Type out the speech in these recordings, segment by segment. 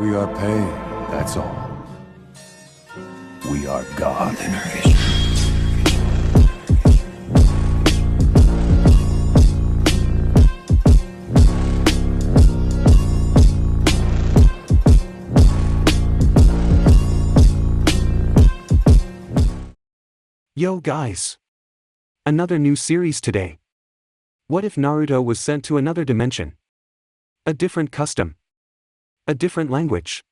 We are pain, that's all. We are God. Yo guys! Another new series today. What if Naruto was sent to another dimension? A different custom. A different language.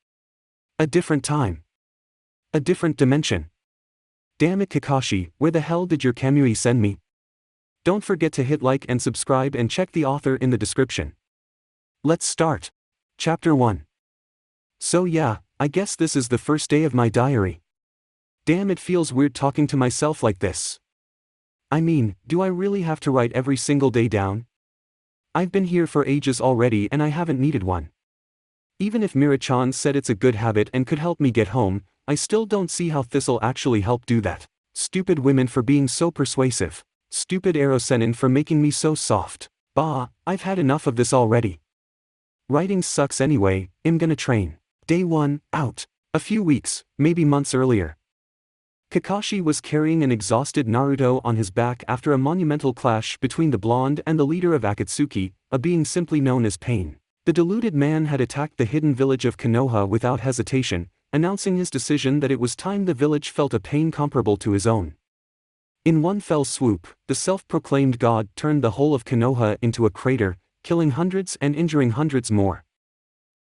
A different time. A different dimension. Damn it Kakashi, where the hell did your Kamui send me? Don't forget to hit like and subscribe and check the author in the description. Let's start. Chapter 1. So yeah, I guess this is the first day of my diary. Damn, it feels weird talking to myself like this. I mean, do I really have to write every single day down? I've been here for ages already and I haven't needed one. Even if Mira-chan said it's a good habit and could help me get home, I still don't see how this'll actually help do that. Stupid women for being so persuasive. Stupid Ero-senin for making me so soft. Bah, I've had enough of this already. Writing sucks anyway, I'm gonna train. Day 1, out. A few weeks, maybe months earlier. Kakashi was carrying an exhausted Naruto on his back after a monumental clash between the blonde and the leader of Akatsuki, a being simply known as Pain. The deluded man had attacked the hidden village of Konoha without hesitation, announcing his decision that it was time the village felt a pain comparable to his own. In one fell swoop, the self-proclaimed god turned the whole of Konoha into a crater, killing hundreds and injuring hundreds more.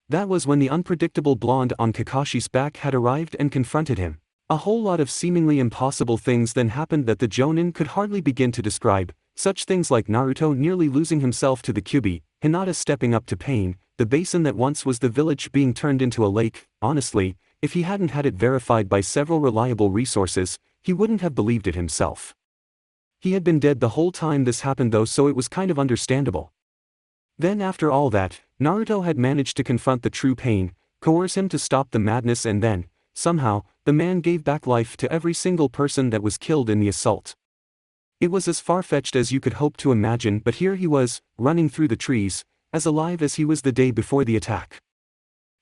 That was when the unpredictable blonde on Kakashi's back had arrived and confronted him. A whole lot of seemingly impossible things then happened that the Jonin could hardly begin to describe, such things like Naruto nearly losing himself to the Kyuubi, Hinata stepping up to Pain, the basin that once was the village being turned into a lake. Honestly, if he hadn't had it verified by several reliable resources, he wouldn't have believed it himself. He had been dead the whole time this happened though, so it was kind of understandable. Then after all that, Naruto had managed to confront the true Pain, coerce him to stop the madness, and then, somehow, the man gave back life to every single person that was killed in the assault. It was as far-fetched as you could hope to imagine, but here he was, running through the trees, as alive as he was the day before the attack.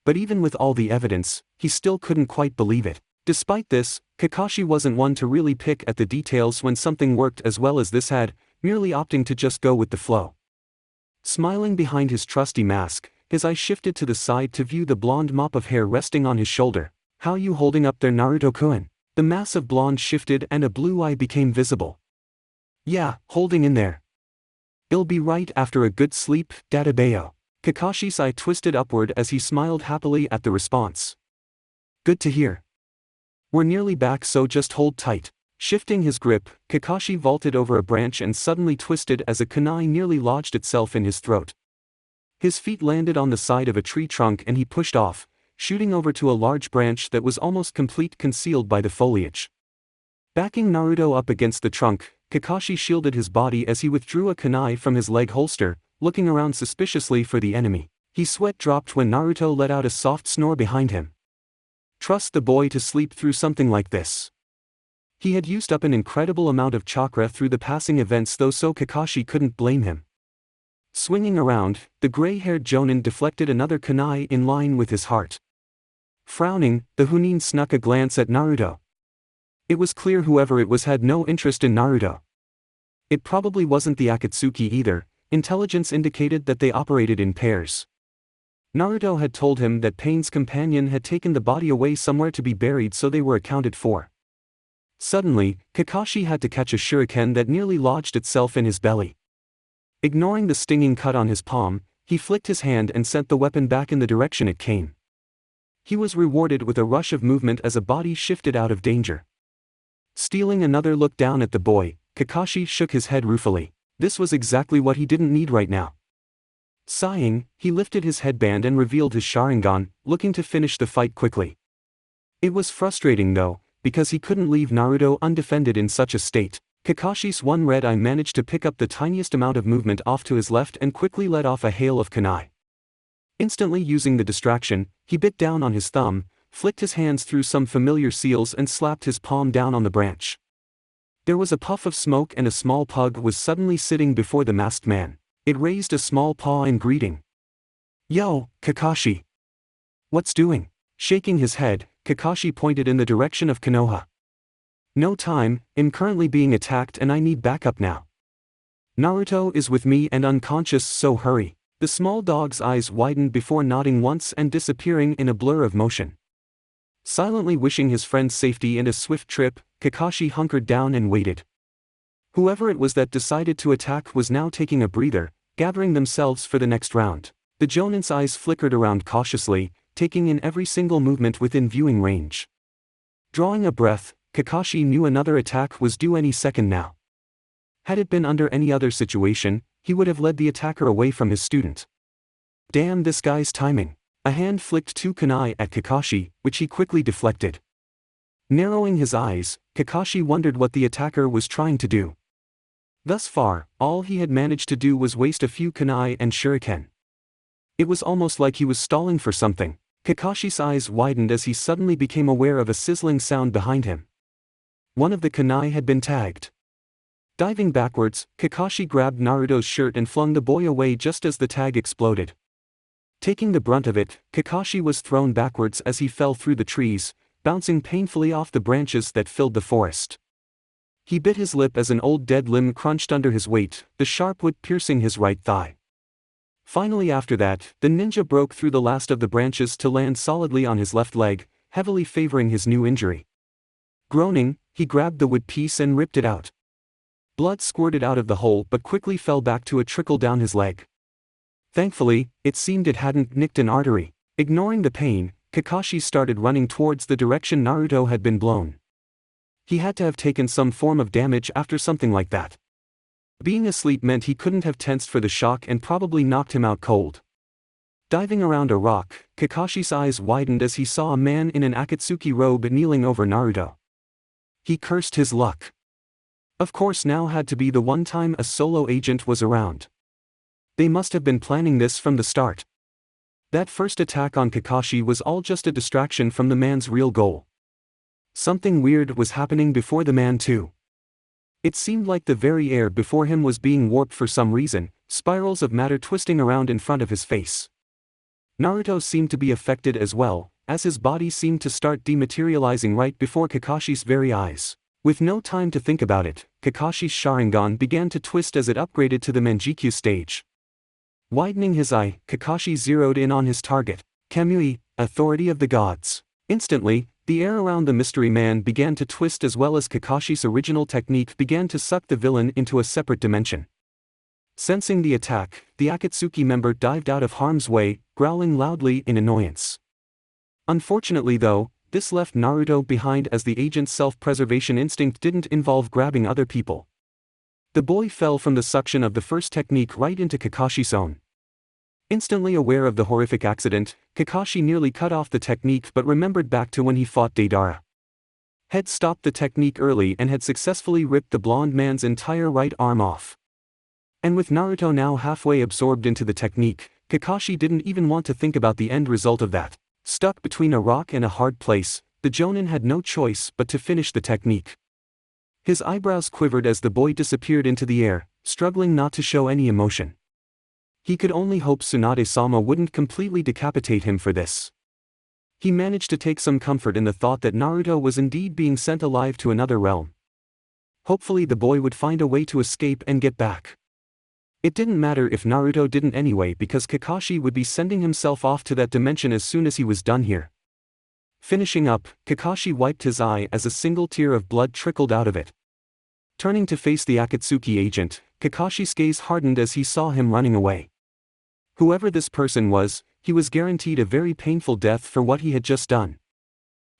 But even with all the evidence, he still couldn't quite believe it. Despite this, Kakashi wasn't one to really pick at the details when something worked as well as this had, merely opting to just go with the flow. Smiling behind his trusty mask, his eyes shifted to the side to view the blonde mop of hair resting on his shoulder. How you holding up there, Naruto-kun? The mass of blonde shifted and a blue eye became visible. Yeah, holding in there. It'll be right after a good sleep, Dadabayo. Kakashi's eye twisted upward as he smiled happily at the response. Good to hear. We're nearly back, so just hold tight. Shifting his grip, Kakashi vaulted over a branch and suddenly twisted as a kunai nearly lodged itself in his throat. His feet landed on the side of a tree trunk and he pushed off, shooting over to a large branch that was almost completely concealed by the foliage. Backing Naruto up against the trunk, Kakashi shielded his body as he withdrew a kunai from his leg holster, looking around suspiciously for the enemy. His sweat dropped when Naruto let out a soft snore behind him. Trust the boy to sleep through something like this. He had used up an incredible amount of chakra through the passing events though, so Kakashi couldn't blame him. Swinging around, the gray-haired Jonin deflected another kunai in line with his heart. Frowning, the Chunin snuck a glance at Naruto. It was clear whoever it was had no interest in Naruto. It probably wasn't the Akatsuki either. Intelligence indicated that they operated in pairs. Naruto had told him that Pain's companion had taken the body away somewhere to be buried, so they were accounted for. Suddenly, Kakashi had to catch a shuriken that nearly lodged itself in his belly. Ignoring the stinging cut on his palm, he flicked his hand and sent the weapon back in the direction it came. He was rewarded with a rush of movement as a body shifted out of danger. Stealing another look down at the boy, Kakashi shook his head ruefully. This was exactly what he didn't need right now. Sighing, he lifted his headband and revealed his Sharingan, looking to finish the fight quickly. It was frustrating though, because he couldn't leave Naruto undefended in such a state. Kakashi's one red eye managed to pick up the tiniest amount of movement off to his left and quickly let off a hail of kunai. Instantly using the distraction, he bit down on his thumb, flicked his hands through some familiar seals and slapped his palm down on the branch. There was a puff of smoke and a small pug was suddenly sitting before the masked man. It raised a small paw in greeting. Yo, Kakashi. What's doing? Shaking his head, Kakashi pointed in the direction of Konoha. No time, I'm currently being attacked and I need backup now. Naruto is with me and unconscious, so hurry. The small dog's eyes widened before nodding once and disappearing in a blur of motion. Silently wishing his friend's safety and a swift trip, Kakashi hunkered down and waited. Whoever it was that decided to attack was now taking a breather, gathering themselves for the next round. The Jonin's eyes flickered around cautiously, taking in every single movement within viewing range. Drawing a breath, Kakashi knew another attack was due any second now. Had it been under any other situation, he would have led the attacker away from his student. Damn this guy's timing. A hand flicked two kunai at Kakashi, which he quickly deflected. Narrowing his eyes, Kakashi wondered what the attacker was trying to do. Thus far, all he had managed to do was waste a few kunai and shuriken. It was almost like he was stalling for something. Kakashi's eyes widened as he suddenly became aware of a sizzling sound behind him. One of the kunai had been tagged. Diving backwards, Kakashi grabbed Naruto's shirt and flung the boy away just as the tag exploded. Taking the brunt of it, Kakashi was thrown backwards as he fell through the trees, bouncing painfully off the branches that filled the forest. He bit his lip as an old dead limb crunched under his weight, the sharp wood piercing his right thigh. Finally after that, the ninja broke through the last of the branches to land solidly on his left leg, heavily favoring his new injury. Groaning, he grabbed the wood piece and ripped it out. Blood squirted out of the hole but quickly fell back to a trickle down his leg. Thankfully, it seemed it hadn't nicked an artery. Ignoring the pain, Kakashi started running towards the direction Naruto had been blown. He had to have taken some form of damage after something like that. Being asleep meant he couldn't have tensed for the shock and probably knocked him out cold. Diving around a rock, Kakashi's eyes widened as he saw a man in an Akatsuki robe kneeling over Naruto. He cursed his luck. Of course now had to be the one time a solo agent was around. They must have been planning this from the start. That first attack on Kakashi was all just a distraction from the man's real goal. Something weird was happening before the man too. It seemed like the very air before him was being warped for some reason, spirals of matter twisting around in front of his face. Naruto seemed to be affected as well, as his body seemed to start dematerializing right before Kakashi's very eyes. With no time to think about it, Kakashi's Sharingan began to twist as it upgraded to the Manjikyu stage. Widening his eye, Kakashi zeroed in on his target, Kamui, authority of the gods. Instantly, the air around the mystery man began to twist as well as Kakashi's original technique began to suck the villain into a separate dimension. Sensing the attack, the Akatsuki member dived out of harm's way, growling loudly in annoyance. Unfortunately though, this left Naruto behind as the agent's self-preservation instinct didn't involve grabbing other people. The boy fell from the suction of the first technique right into Kakashi's own. Instantly aware of the horrific accident, Kakashi nearly cut off the technique but remembered back to when he fought Deidara. Had stopped the technique early and had successfully ripped the blonde man's entire right arm off. And with Naruto now halfway absorbed into the technique, Kakashi didn't even want to think about the end result of that. Stuck between a rock and a hard place, the Jonin had no choice but to finish the technique. His eyebrows quivered as the boy disappeared into the air, struggling not to show any emotion. He could only hope Tsunade-sama wouldn't completely decapitate him for this. He managed to take some comfort in the thought that Naruto was indeed being sent alive to another realm. Hopefully the boy would find a way to escape and get back. It didn't matter if Naruto didn't anyway because Kakashi would be sending himself off to that dimension as soon as he was done here. Finishing up, Kakashi wiped his eye as a single tear of blood trickled out of it. Turning to face the Akatsuki agent, Kakashi's gaze hardened as he saw him running away. Whoever this person was, he was guaranteed a very painful death for what he had just done.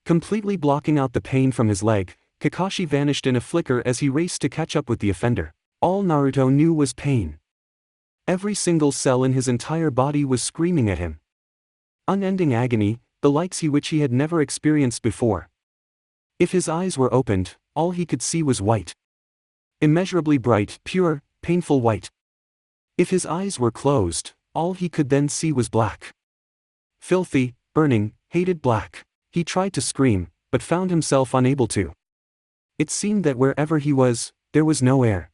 Completely blocking out the pain from his leg, Kakashi vanished in a flicker as he raced to catch up with the offender. All Naruto knew was pain. Every single cell in his entire body was screaming at him. Unending agony, the likes which he had never experienced before. If his eyes were opened, all he could see was white. Immeasurably bright, pure, painful white. If his eyes were closed, all he could then see was black. Filthy, burning, hated black. He tried to scream, but found himself unable to. It seemed that wherever he was, there was no air.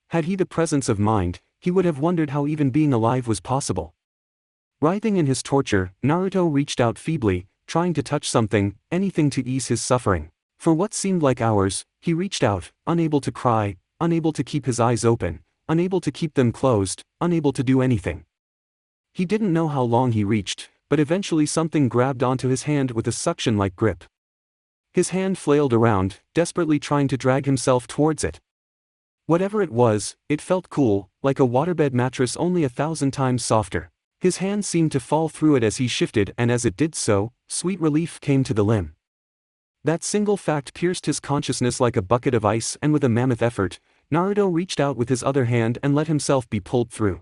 Had he the presence of mind, he would have wondered how even being alive was possible. Writhing in his torture, Naruto reached out feebly, trying to touch something, anything to ease his suffering. For what seemed like hours, he reached out, unable to cry, unable to keep his eyes open, unable to keep them closed, unable to do anything. He didn't know how long he reached, but eventually something grabbed onto his hand with a suction-like grip. His hand flailed around, desperately trying to drag himself towards it. Whatever it was, it felt cool, like a waterbed mattress only 1,000 times softer. His hand seemed to fall through it as he shifted, and as it did so, sweet relief came to the limb. That single fact pierced his consciousness like a bucket of ice, and with a mammoth effort, Naruto reached out with his other hand and let himself be pulled through.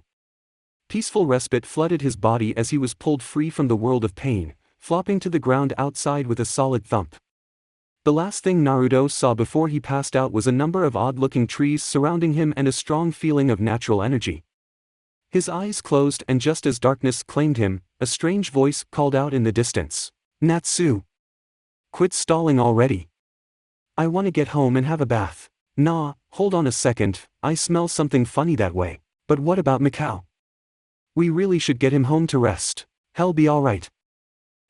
Peaceful respite flooded his body as he was pulled free from the world of pain, flopping to the ground outside with a solid thump. The last thing Naruto saw before he passed out was a number of odd-looking trees surrounding him and a strong feeling of natural energy. His eyes closed, and just as darkness claimed him, a strange voice called out in the distance. "Natsu! Quit stalling already. I want to get home and have a bath." "Nah, hold on a second, I smell something funny that way. But what about Mikao? We really should get him home to rest. He'll be alright.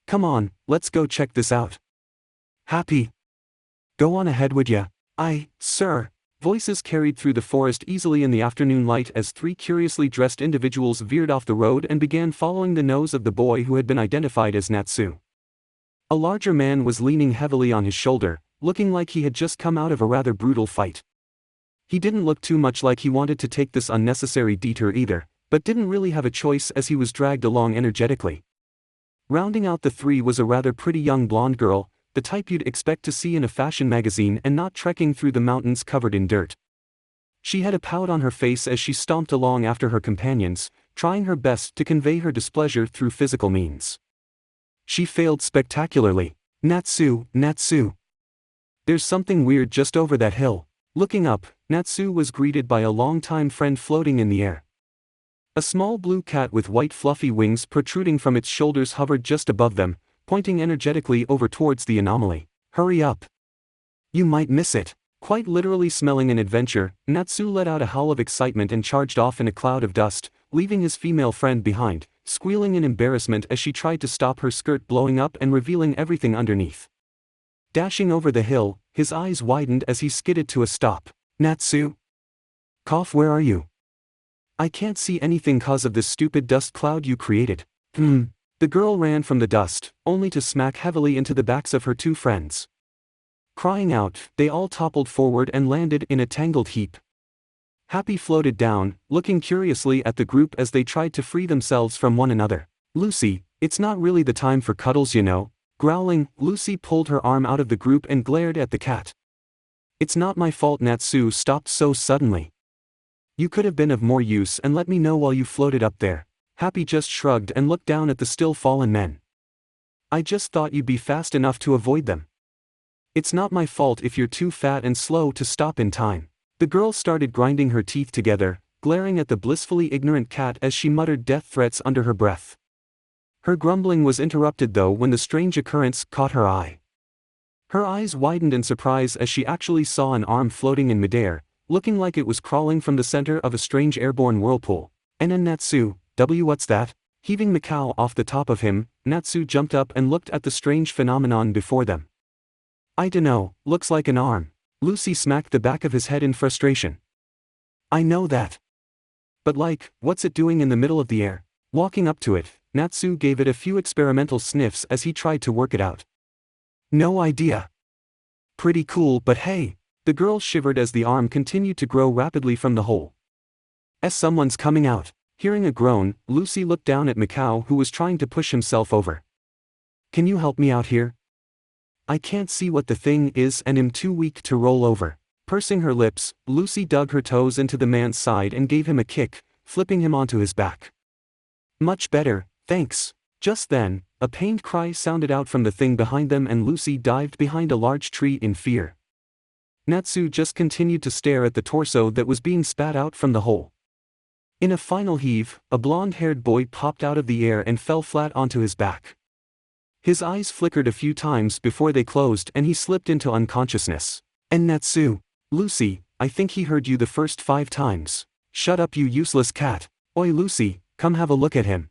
Come on, let's go check this out." "Happy. Go on ahead, would ya?" Sir." Voices carried through the forest easily in the afternoon light as three curiously dressed individuals veered off the road and began following the nose of the boy who had been identified as Natsu. A larger man was leaning heavily on his shoulder, looking like he had just come out of a rather brutal fight. He didn't look too much like he wanted to take this unnecessary detour either, but didn't really have a choice as he was dragged along energetically. Rounding out the three was a rather pretty young blonde girl, the type you'd expect to see in a fashion magazine and not trekking through the mountains covered in dirt. She had a pout on her face as she stomped along after her companions, trying her best to convey her displeasure through physical means. She failed spectacularly. "Natsu, Natsu! There's something weird just over that hill." Looking up, Natsu was greeted by a longtime friend floating in the air. A small blue cat with white fluffy wings protruding from its shoulders hovered just above them, pointing energetically over towards the anomaly. "Hurry up! You might miss it." Quite literally smelling an adventure, Natsu let out a howl of excitement and charged off in a cloud of dust, leaving his female friend behind, squealing in embarrassment as she tried to stop her skirt blowing up and revealing everything underneath. Dashing over the hill, his eyes widened as he skidded to a stop. "Natsu? Cough, where are you? I can't see anything cause of this stupid dust cloud you created." The girl ran from the dust, only to smack heavily into the backs of her two friends. Crying out, they all toppled forward and landed in a tangled heap. Happy floated down, looking curiously at the group as they tried to free themselves from one another. "Lucy, it's not really the time for cuddles, you know." Growling, Lucy pulled her arm out of the group and glared at the cat. "It's not my fault." Natsu stopped so suddenly. "You could have been of more use and let me know while you floated up there." Happy just shrugged and looked down at the still fallen men. "I just thought you'd be fast enough to avoid them. It's not my fault if you're too fat and slow to stop in time." The girl started grinding her teeth together, glaring at the blissfully ignorant cat as she muttered death threats under her breath. Her grumbling was interrupted though when the strange occurrence caught her eye. Her eyes widened in surprise as she actually saw an arm floating in midair, looking like it was crawling from the center of a strange airborne whirlpool. "And Natsu, what's that?" Heaving Mikao off the top of him, Natsu jumped up and looked at the strange phenomenon before them. "I dunno, looks like an arm." Lucy smacked the back of his head in frustration. "I know that. But what's it doing in the middle of the air?" Walking up to it, Natsu gave it a few experimental sniffs as he tried to work it out. "No idea. Pretty cool, but hey." The girl shivered as the arm continued to grow rapidly from the hole. "Someone's coming out." Hearing a groan, Lucy looked down at Mikao who was trying to push himself over. "Can you help me out here? I can't see what the thing is and am too weak to roll over." Pursing her lips, Lucy dug her toes into the man's side and gave him a kick, flipping him onto his back. "Much better, thanks." Just then, a pained cry sounded out from the thing behind them and Lucy dived behind a large tree in fear. Natsu just continued to stare at the torso that was being spat out from the hole. In a final heave, a blonde-haired boy popped out of the air and fell flat onto his back. His eyes flickered a few times before they closed and he slipped into unconsciousness. "And Natsu, Lucy, I think he heard you the first 5 times. Shut up, you useless cat." "Oi Lucy, come have a look at him."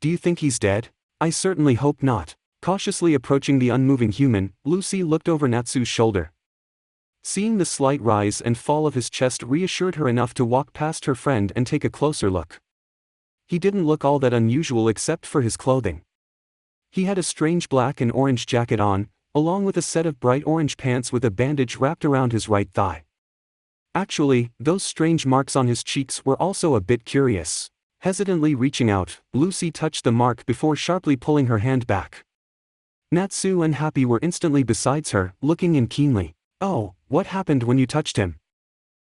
Do you think he's dead? I certainly hope not. Cautiously approaching the unmoving human, Lucy looked over Natsu's shoulder. Seeing the slight rise and fall of his chest reassured her enough to walk past her friend and take a closer look. He didn't look all that unusual except for his clothing. He had a strange black and orange jacket on, along with a set of bright orange pants with a bandage wrapped around his right thigh. Actually, those strange marks on his cheeks were also a bit curious. Hesitantly reaching out, Lucy touched the mark before sharply pulling her hand back. Natsu and Happy were instantly beside her, looking in keenly. Oh, what happened when you touched him?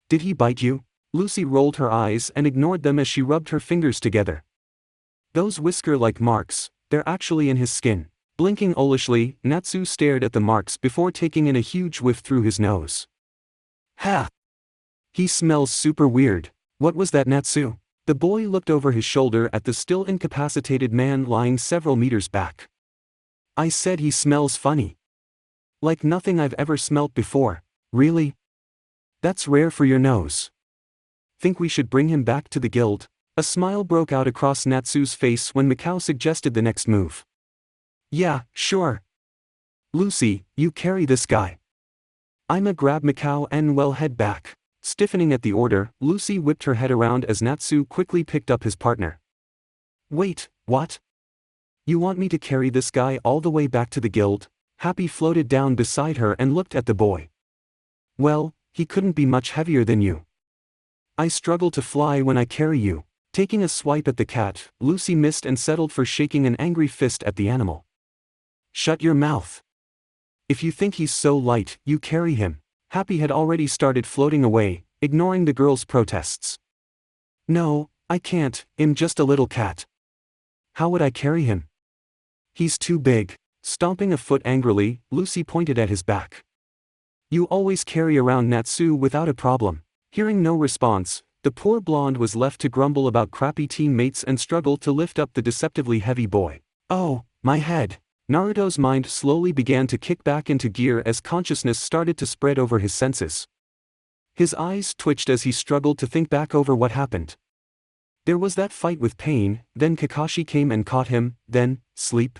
Did he bite you? Lucy rolled her eyes and ignored them as she rubbed her fingers together. Those whisker-like marks, they're actually in his skin. Blinking owlishly, Natsu stared at the marks before taking in a huge whiff through his nose. Ha! He smells super weird. What was that, Natsu? The boy looked over his shoulder at the still incapacitated man lying several meters back. I said he smells funny. Like nothing I've ever smelt before. Really? That's rare for your nose. Think we should bring him back to the guild? A smile broke out across Natsu's face when Mikao suggested the next move. Yeah, sure. Lucy, you carry this guy. I'ma grab Mikao and well head back. Stiffening at the order, Lucy whipped her head around as Natsu quickly picked up his partner. Wait, what? You want me to carry this guy all the way back to the guild? Happy floated down beside her and looked at the boy. Well, he couldn't be much heavier than you. I struggle to fly when I carry you. Taking a swipe at the cat, Lucy missed and settled for shaking an angry fist at the animal. Shut your mouth. If you think he's so light, you carry him. Happy had already started floating away, ignoring the girl's protests. No, I can't, I'm just a little cat. How would I carry him? He's too big. Stomping a foot angrily, Lucy pointed at his back. You always carry around Natsu without a problem. Hearing no response, the poor blonde was left to grumble about crappy teammates and struggle to lift up the deceptively heavy boy. Oh, my head. Naruto's mind slowly began to kick back into gear as consciousness started to spread over his senses. His eyes twitched as he struggled to think back over what happened. There was that fight with Pain, then Kakashi came and caught him, then, sleep.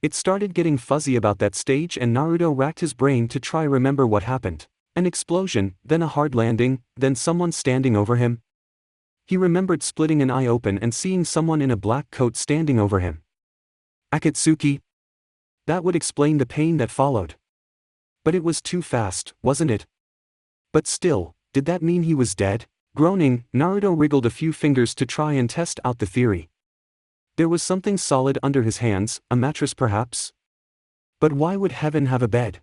It started getting fuzzy about that stage and Naruto racked his brain to try remember what happened. An explosion, then a hard landing, then someone standing over him. He remembered splitting an eye open and seeing someone in a black coat standing over him. Akatsuki? That would explain the pain that followed. But it was too fast, wasn't it? But still, did that mean he was dead? Groaning, Naruto wriggled a few fingers to try and test out the theory. There was something solid under his hands, a mattress perhaps? But why would heaven have a bed?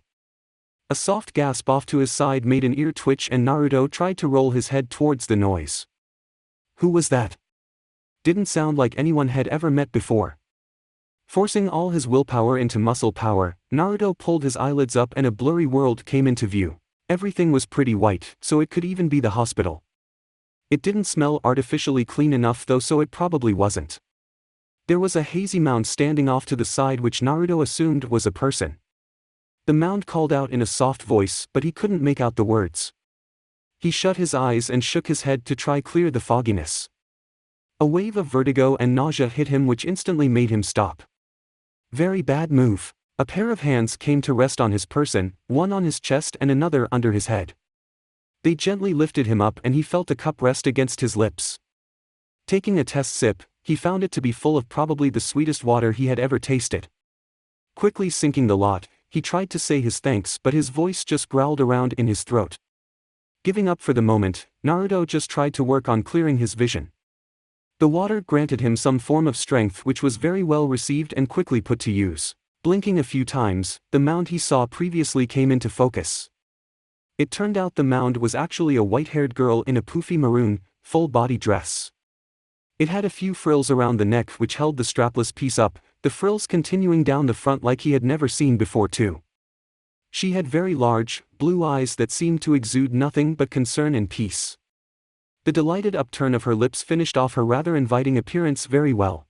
A soft gasp off to his side made an ear twitch and Naruto tried to roll his head towards the noise. Who was that? Didn't sound like anyone had ever met before. Forcing all his willpower into muscle power, Naruto pulled his eyelids up and a blurry world came into view. Everything was pretty white, so it could even be the hospital. It didn't smell artificially clean enough though, so it probably wasn't. There was a hazy mound standing off to the side which Naruto assumed was a person. The mound called out in a soft voice, but he couldn't make out the words. He shut his eyes and shook his head to try clear the fogginess. A wave of vertigo and nausea hit him which instantly made him stop. Very bad move. A pair of hands came to rest on his person, one on his chest and another under his head. They gently lifted him up and he felt a cup rest against his lips. Taking a test sip, he found it to be full of probably the sweetest water he had ever tasted. Quickly sinking the lot, he tried to say his thanks but his voice just growled around in his throat. Giving up for the moment, Naruto just tried to work on clearing his vision. The water granted him some form of strength which was very well received and quickly put to use. Blinking a few times, the mound he saw previously came into focus. It turned out the mound was actually a white-haired girl in a poofy maroon, full-body dress. It had a few frills around the neck which held the strapless piece up, the frills continuing down the front like he had never seen before too. She had very large, blue eyes that seemed to exude nothing but concern and peace. The delighted upturn of her lips finished off her rather inviting appearance very well.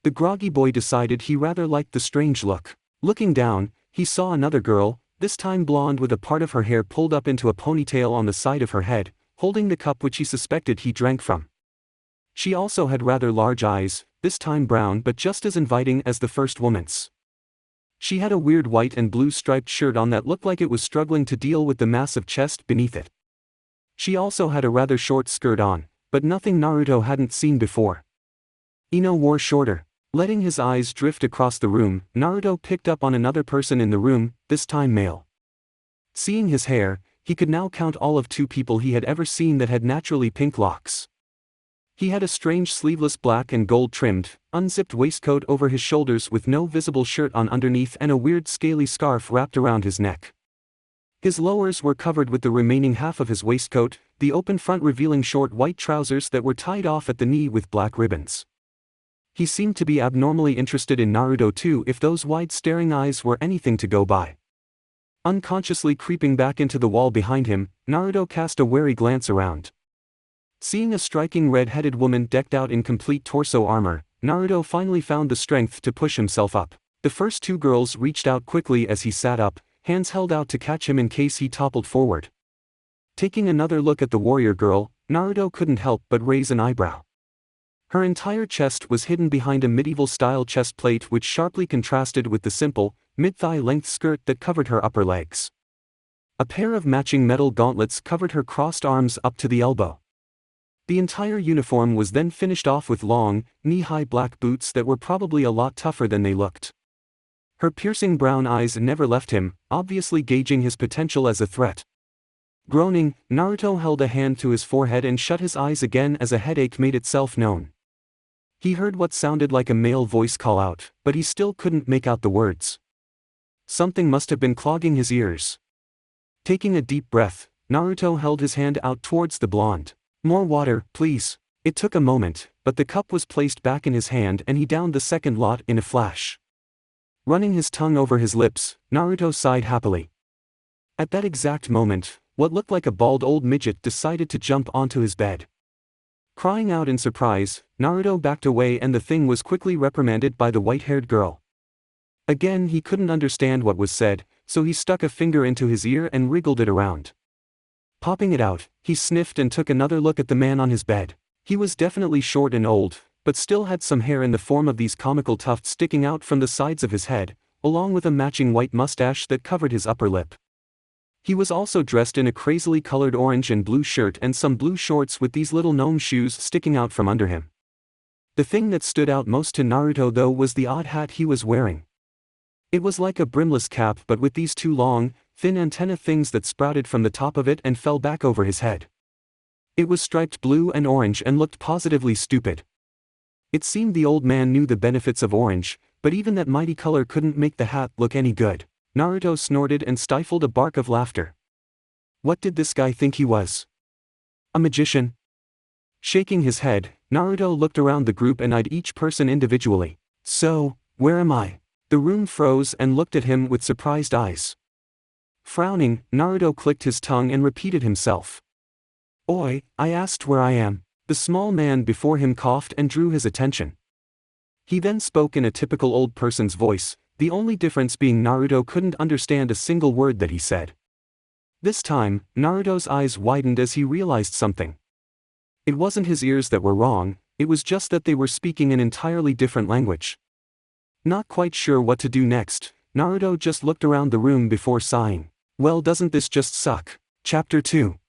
The groggy boy decided he rather liked the strange look. Looking down, he saw another girl, this time blonde with a part of her hair pulled up into a ponytail on the side of her head, holding the cup which he suspected he drank from. She also had rather large eyes, this time brown but just as inviting as the first woman's. She had a weird white and blue striped shirt on that looked like it was struggling to deal with the massive chest beneath it. She also had a rather short skirt on, but nothing Naruto hadn't seen before. Ino wore shorter. Letting his eyes drift across the room, Naruto picked up on another person in the room, this time male. Seeing his hair, he could now count all of 2 people he had ever seen that had naturally pink locks. He had a strange sleeveless black and gold trimmed, unzipped waistcoat over his shoulders with no visible shirt on underneath and a weird scaly scarf wrapped around his neck. His lowers were covered with the remaining half of his waistcoat, the open front revealing short white trousers that were tied off at the knee with black ribbons. He seemed to be abnormally interested in Naruto too, if those wide staring eyes were anything to go by. Unconsciously creeping back into the wall behind him, Naruto cast a wary glance around. Seeing a striking red-headed woman decked out in complete torso armor, Naruto finally found the strength to push himself up. The first 2 girls reached out quickly as he sat up, hands held out to catch him in case he toppled forward. Taking another look at the warrior girl, Naruto couldn't help but raise an eyebrow. Her entire chest was hidden behind a medieval-style chest plate which sharply contrasted with the simple, mid-thigh length skirt that covered her upper legs. A pair of matching metal gauntlets covered her crossed arms up to the elbow. The entire uniform was then finished off with long, knee-high black boots that were probably a lot tougher than they looked. Her piercing brown eyes never left him, obviously gauging his potential as a threat. Groaning, Naruto held a hand to his forehead and shut his eyes again as a headache made itself known. He heard what sounded like a male voice call out, but he still couldn't make out the words. Something must have been clogging his ears. Taking a deep breath, Naruto held his hand out towards the blonde. "More water, please." It took a moment, but the cup was placed back in his hand and he downed the second lot in a flash. Running his tongue over his lips, Naruto sighed happily. At that exact moment, what looked like a bald old midget decided to jump onto his bed. Crying out in surprise, Naruto backed away and the thing was quickly reprimanded by the white-haired girl. Again he couldn't understand what was said, so he stuck a finger into his ear and wriggled it around. Popping it out, he sniffed and took another look at the man on his bed. He was definitely short and old, but still had some hair in the form of these comical tufts sticking out from the sides of his head, along with a matching white mustache that covered his upper lip. He was also dressed in a crazily colored orange and blue shirt and some blue shorts with these little gnome shoes sticking out from under him. The thing that stood out most to Naruto though was the odd hat he was wearing. It was like a brimless cap but with these 2 long, thin antenna things that sprouted from the top of it and fell back over his head. It was striped blue and orange and looked positively stupid. It seemed the old man knew the benefits of orange, but even that mighty color couldn't make the hat look any good. Naruto snorted and stifled a bark of laughter. What did this guy think he was? A magician? Shaking his head, Naruto looked around the group and eyed each person individually. "So, where am I?" The room froze and looked at him with surprised eyes. Frowning, Naruto clicked his tongue and repeated himself. "Oi, I asked where I am." The small man before him coughed and drew his attention. He then spoke in a typical old person's voice, the only difference being Naruto couldn't understand a single word that he said. This time, Naruto's eyes widened as he realized something. It wasn't his ears that were wrong, it was just that they were speaking an entirely different language. Not quite sure what to do next, Naruto just looked around the room before sighing. Well, doesn't this just suck? Chapter 2.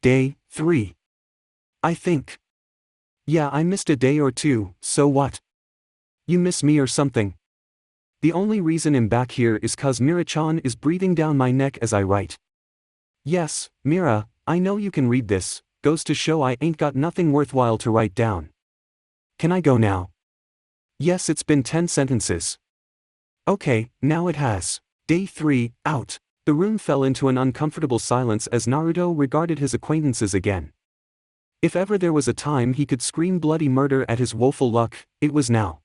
Day 3. I think. Yeah, I missed a day or 2, so what? You miss me or something? The only reason I'm back here is cause Mira-chan is breathing down my neck as I write. Yes, Mira, I know you can read this, goes to show I ain't got nothing worthwhile to write down. Can I go now? Yes, it's been 10 sentences. Okay, now it has. Day 3, out. The room fell into an uncomfortable silence as Naruto regarded his acquaintances again. If ever there was a time he could scream bloody murder at his woeful luck, it was now.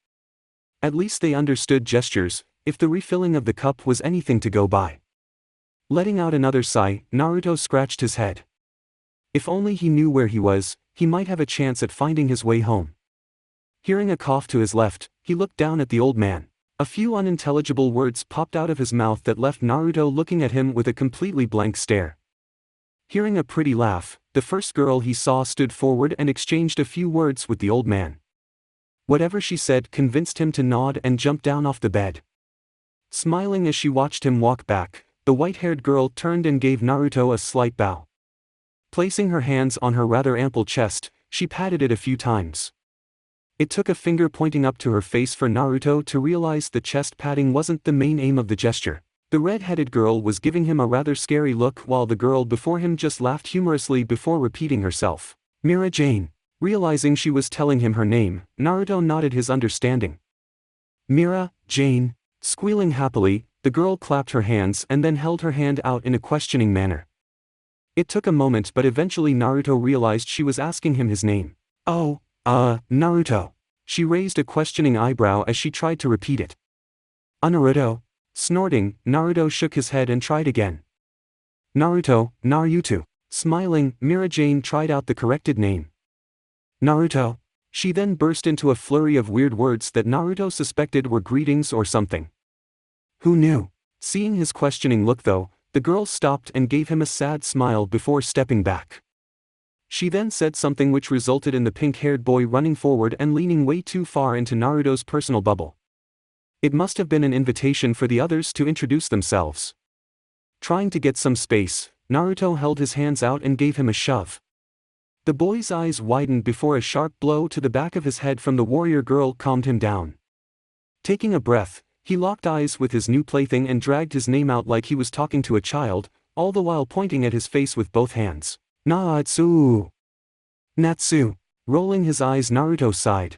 At least they understood gestures, if the refilling of the cup was anything to go by. Letting out another sigh, Naruto scratched his head. If only he knew where he was, he might have a chance at finding his way home. Hearing a cough to his left, he looked down at the old man. A few unintelligible words popped out of his mouth that left Naruto looking at him with a completely blank stare. Hearing a pretty laugh, the first girl he saw stood forward and exchanged a few words with the old man. Whatever she said convinced him to nod and jump down off the bed. Smiling as she watched him walk back, the white-haired girl turned and gave Naruto a slight bow. Placing her hands on her rather ample chest, she patted it a few times. It took a finger pointing up to her face for Naruto to realize the chest patting wasn't the main aim of the gesture. The red-headed girl was giving him a rather scary look while the girl before him just laughed humorously before repeating herself. Mira Jane. Realizing she was telling him her name, Naruto nodded his understanding. Mira, Jane. Squealing happily, the girl clapped her hands and then held her hand out in a questioning manner. It took a moment but eventually Naruto realized she was asking him his name. Oh, Naruto. She raised a questioning eyebrow as she tried to repeat it. Naruto. Snorting, Naruto shook his head and tried again. Naruto, Naruto. Smiling, Mira Jane tried out the corrected name. Naruto. She then burst into a flurry of weird words that Naruto suspected were greetings or something. Who knew? Seeing his questioning look though, the girl stopped and gave him a sad smile before stepping back. She then said something which resulted in the pink-haired boy running forward and leaning way too far into Naruto's personal bubble. It must have been an invitation for the others to introduce themselves. Trying to get some space, Naruto held his hands out and gave him a shove. The boy's eyes widened before a sharp blow to the back of his head from the warrior girl calmed him down. Taking a breath, he locked eyes with his new plaything and dragged his name out like he was talking to a child, all the while pointing at his face with both hands. Natsu. Natsu. Rolling his eyes, Naruto sighed.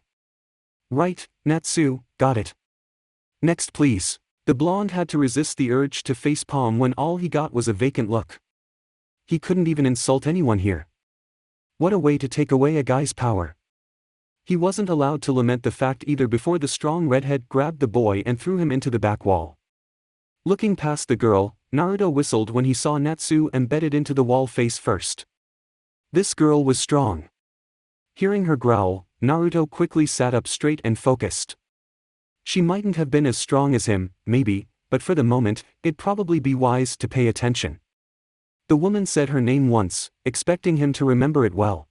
Right, Natsu, got it. Next please. The blonde had to resist the urge to facepalm when all he got was a vacant look. He couldn't even insult anyone here. What a way to take away a guy's power. He wasn't allowed to lament the fact either before the strong redhead grabbed the boy and threw him into the back wall. Looking past the girl, Naruto whistled when he saw Natsu embedded into the wall face first. This girl was strong. Hearing her growl, Naruto quickly sat up straight and focused. She mightn't have been as strong as him, maybe, but for the moment, it'd probably be wise to pay attention. The woman said her name once, expecting him to remember it well.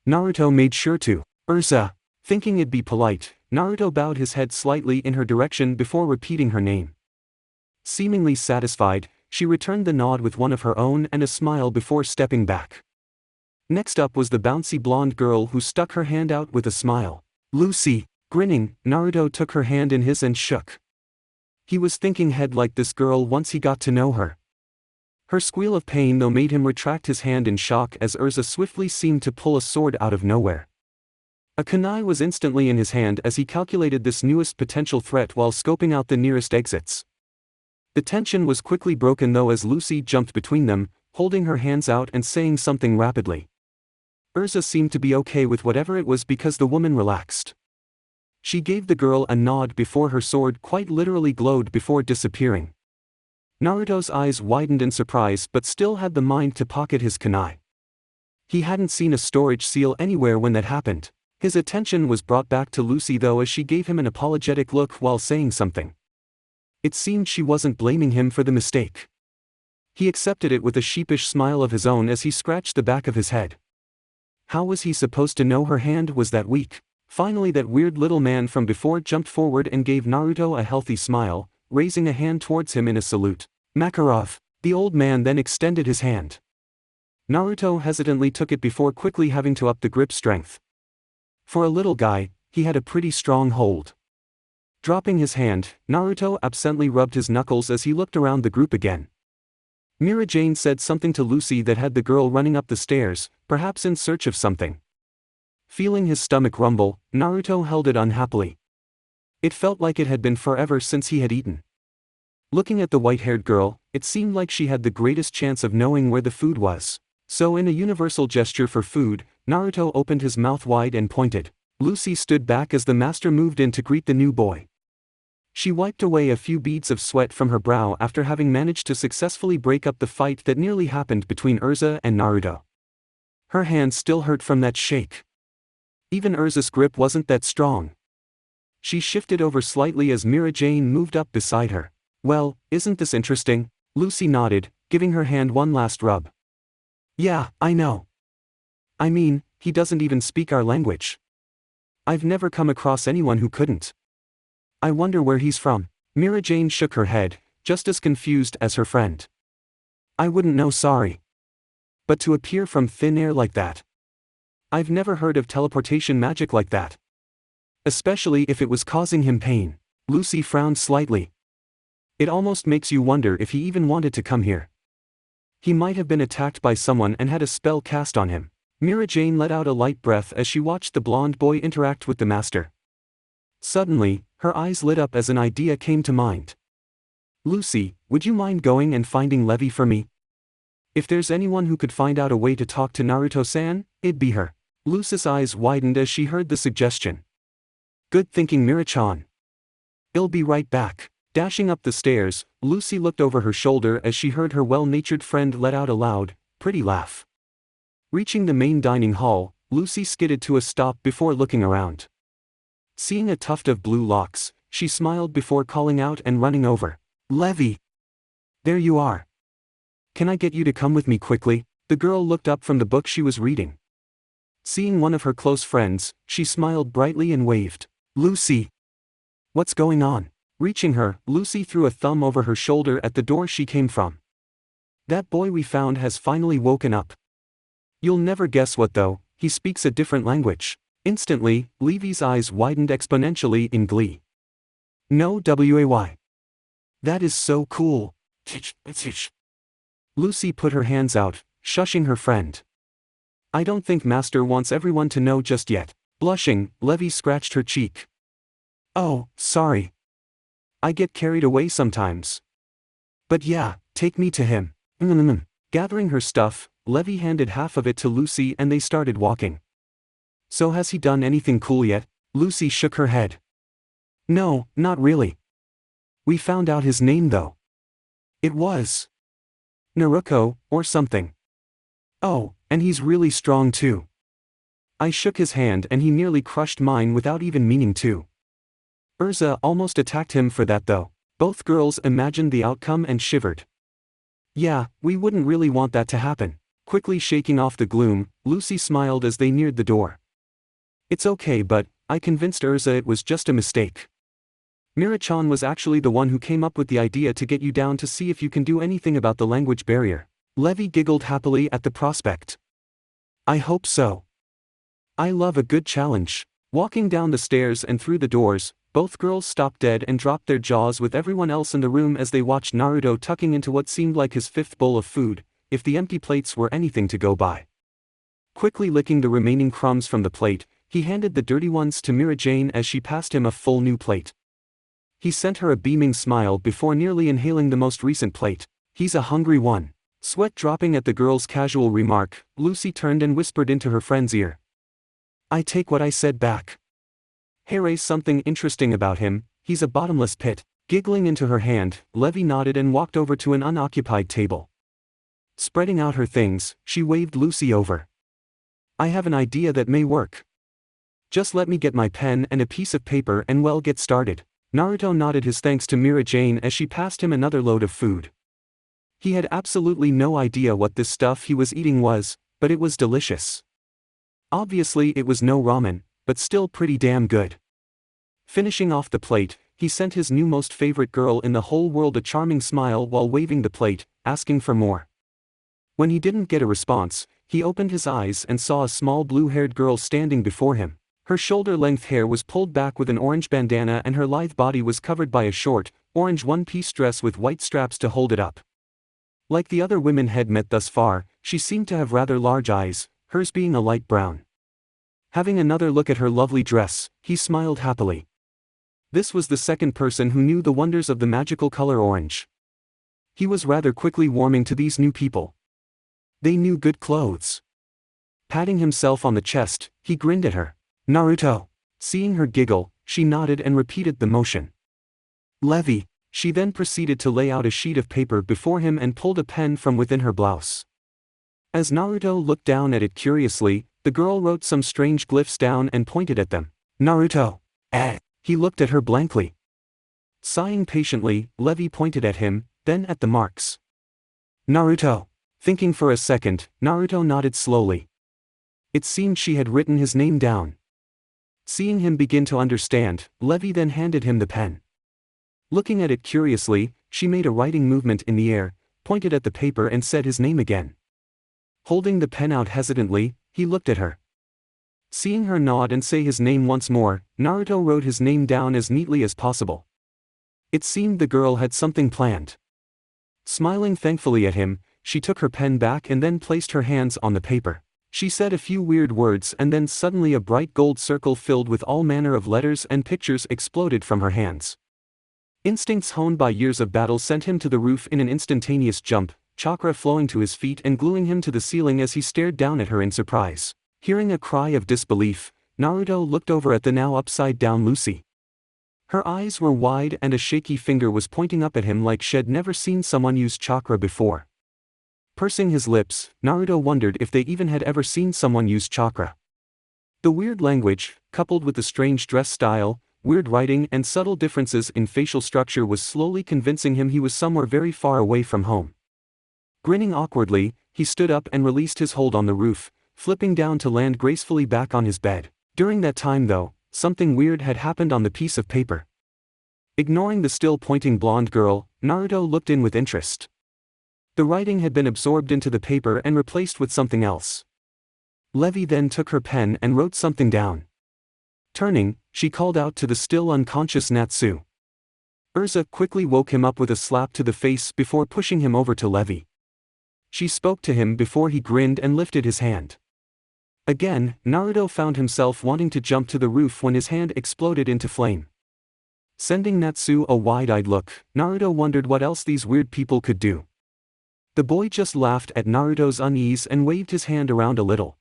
Naruto made sure to. Ursa. Thinking it'd be polite, Naruto bowed his head slightly in her direction before repeating her name. Seemingly satisfied, she returned the nod with one of her own and a smile before stepping back. Next up was the bouncy blonde girl who stuck her hand out with a smile. Lucy. Grinning, Naruto took her hand in his and shook. He was thinking he'd like this girl once he got to know her. Her squeal of pain though made him retract his hand in shock as Ursa swiftly seemed to pull a sword out of nowhere. A kunai was instantly in his hand as he calculated this newest potential threat while scoping out the nearest exits. The tension was quickly broken though as Lucy jumped between them, holding her hands out and saying something rapidly. Ursa seemed to be okay with whatever it was because the woman relaxed. She gave the girl a nod before her sword quite literally glowed before disappearing. Naruto's eyes widened in surprise but still had the mind to pocket his kunai. He hadn't seen a storage seal anywhere when that happened. His attention was brought back to Lucy though as she gave him an apologetic look while saying something. It seemed she wasn't blaming him for the mistake. He accepted it with a sheepish smile of his own as he scratched the back of his head. How was he supposed to know her hand was that weak? Finally that weird little man from before jumped forward and gave Naruto a healthy smile, raising a hand towards him in a salute. Makarov. The old man then extended his hand. Naruto hesitantly took it before quickly having to up the grip strength. For a little guy, he had a pretty strong hold. Dropping his hand, Naruto absently rubbed his knuckles as he looked around the group again. Mira Jane said something to Lucy that had the girl running up the stairs, perhaps in search of something. Feeling his stomach rumble, Naruto held it unhappily. It felt like it had been forever since he had eaten. Looking at the white-haired girl, it seemed like she had the greatest chance of knowing where the food was. So in a universal gesture for food, Naruto opened his mouth wide and pointed. Lucy stood back as the master moved in to greet the new boy. She wiped away a few beads of sweat from her brow after having managed to successfully break up the fight that nearly happened between Ursa and Naruto. Her hand still hurt from that shake. Even Urza's grip wasn't that strong. She shifted over slightly as Mira Jane moved up beside her. Well, isn't this interesting? Lucy nodded, giving her hand one last rub. Yeah, I know. I mean, he doesn't even speak our language. I've never come across anyone who couldn't. I wonder where he's from. Mira Jane shook her head, just as confused as her friend. I wouldn't know, sorry. But to appear from thin air like that. I've never heard of teleportation magic like that. Especially if it was causing him pain. Lucy frowned slightly. It almost makes you wonder if he even wanted to come here. He might have been attacked by someone and had a spell cast on him. Mira Jane let out a light breath as she watched the blonde boy interact with the master. Suddenly, her eyes lit up as an idea came to mind. Lucy, would you mind going and finding Levi for me? If there's anyone who could find out a way to talk to Naruto-san, it'd be her. Lucy's eyes widened as she heard the suggestion. Good thinking, Mira-chan. I'll be right back. Dashing up the stairs, Lucy looked over her shoulder as she heard her well-natured friend let out a loud, pretty laugh. Reaching the main dining hall, Lucy skidded to a stop before looking around. Seeing a tuft of blue locks, she smiled before calling out and running over. Levi! There you are. Can I get you to come with me quickly? The girl looked up from the book she was reading. Seeing one of her close friends, she smiled brightly and waved. Lucy! What's going on? Reaching her, Lucy threw a thumb over her shoulder at the door she came from. That boy we found has finally woken up. You'll never guess what though, he speaks a different language. Instantly, Levi's eyes widened exponentially in glee. No way. That is so cool. Lucy put her hands out, shushing her friend. I don't think Master wants everyone to know just yet. Blushing, Levi scratched her cheek. Oh, sorry. I get carried away sometimes. But yeah, take me to him. Gathering her stuff, Levi handed half of it to Lucy and they started walking. So has he done anything cool yet? Lucy shook her head. No, not really. We found out his name though. It was Naruto, or something. Oh, and he's really strong too. I shook his hand and he nearly crushed mine without even meaning to. Urza almost attacked him for that though. Both girls imagined the outcome and shivered. Yeah, we wouldn't really want that to happen. Quickly shaking off the gloom, Lucy smiled as they neared the door. It's okay, but I convinced Urza it was just a mistake. Mira-chan was actually the one who came up with the idea to get you down to see if you can do anything about the language barrier. Levi giggled happily at the prospect. I hope so. I love a good challenge. Walking down the stairs and through the doors, both girls stopped dead and dropped their jaws with everyone else in the room as they watched Naruto tucking into what seemed like his fifth bowl of food, if the empty plates were anything to go by. Quickly licking the remaining crumbs from the plate, he handed the dirty ones to Mira Jane as she passed him a full new plate. He sent her a beaming smile before nearly inhaling the most recent plate. He's a hungry one. Sweat dropping at the girl's casual remark, Lucy turned and whispered into her friend's ear. I take what I said back. Here's something interesting about him, he's a bottomless pit. Giggling into her hand, Levi nodded and walked over to an unoccupied table. Spreading out her things, she waved Lucy over. I have an idea that may work. Just let me get my pen and a piece of paper and we'll get started. Naruto nodded his thanks to Mira Jane as she passed him another load of food. He had absolutely no idea what this stuff he was eating was, but it was delicious. Obviously it was no ramen, but still pretty damn good. Finishing off the plate, he sent his new most favorite girl in the whole world a charming smile while waving the plate, asking for more. When he didn't get a response, he opened his eyes and saw a small blue-haired girl standing before him. Her shoulder-length hair was pulled back with an orange bandana and her lithe body was covered by a short, orange one-piece dress with white straps to hold it up. Like the other women had met thus far, she seemed to have rather large eyes, hers being a light brown. Having another look at her lovely dress, he smiled happily. This was the second person who knew the wonders of the magical color orange. He was rather quickly warming to these new people. They knew good clothes. Patting himself on the chest, he grinned at her. Naruto. Seeing her giggle, she nodded and repeated the motion. Levi. She then proceeded to lay out a sheet of paper before him and pulled a pen from within her blouse. As Naruto looked down at it curiously, the girl wrote some strange glyphs down and pointed at them. Naruto. He looked at her blankly. Sighing patiently, Levi pointed at him, then at the marks. Naruto. Thinking for a second, Naruto nodded slowly. It seemed she had written his name down. Seeing him begin to understand, Levi then handed him the pen. Looking at it curiously, she made a writing movement in the air, pointed at the paper and said his name again. Holding the pen out hesitantly, he looked at her. Seeing her nod and say his name once more, Naruto wrote his name down as neatly as possible. It seemed the girl had something planned. Smiling thankfully at him, she took her pen back and then placed her hands on the paper. She said a few weird words and then suddenly a bright gold circle filled with all manner of letters and pictures exploded from her hands. Instincts honed by years of battle sent him to the roof in an instantaneous jump, chakra flowing to his feet and gluing him to the ceiling as he stared down at her in surprise. Hearing a cry of disbelief, Naruto looked over at the now upside-down Lucy. Her eyes were wide and a shaky finger was pointing up at him like she'd never seen someone use chakra before. Pursing his lips, Naruto wondered if they even had ever seen someone use chakra. The weird language, coupled with the strange dress style, weird writing and subtle differences in facial structure was slowly convincing him he was somewhere very far away from home. Grinning awkwardly, he stood up and released his hold on the roof, flipping down to land gracefully back on his bed. During that time though, something weird had happened on the piece of paper. Ignoring the still pointing blonde girl, Naruto looked in with interest. The writing had been absorbed into the paper and replaced with something else. Levi then took her pen and wrote something down. Turning, she called out to the still unconscious Natsu. Urza quickly woke him up with a slap to the face before pushing him over to Levi. She spoke to him before he grinned and lifted his hand. Again, Naruto found himself wanting to jump to the roof when his hand exploded into flame. Sending Natsu a wide-eyed look, Naruto wondered what else these weird people could do. The boy just laughed at Naruto's unease and waved his hand around a little.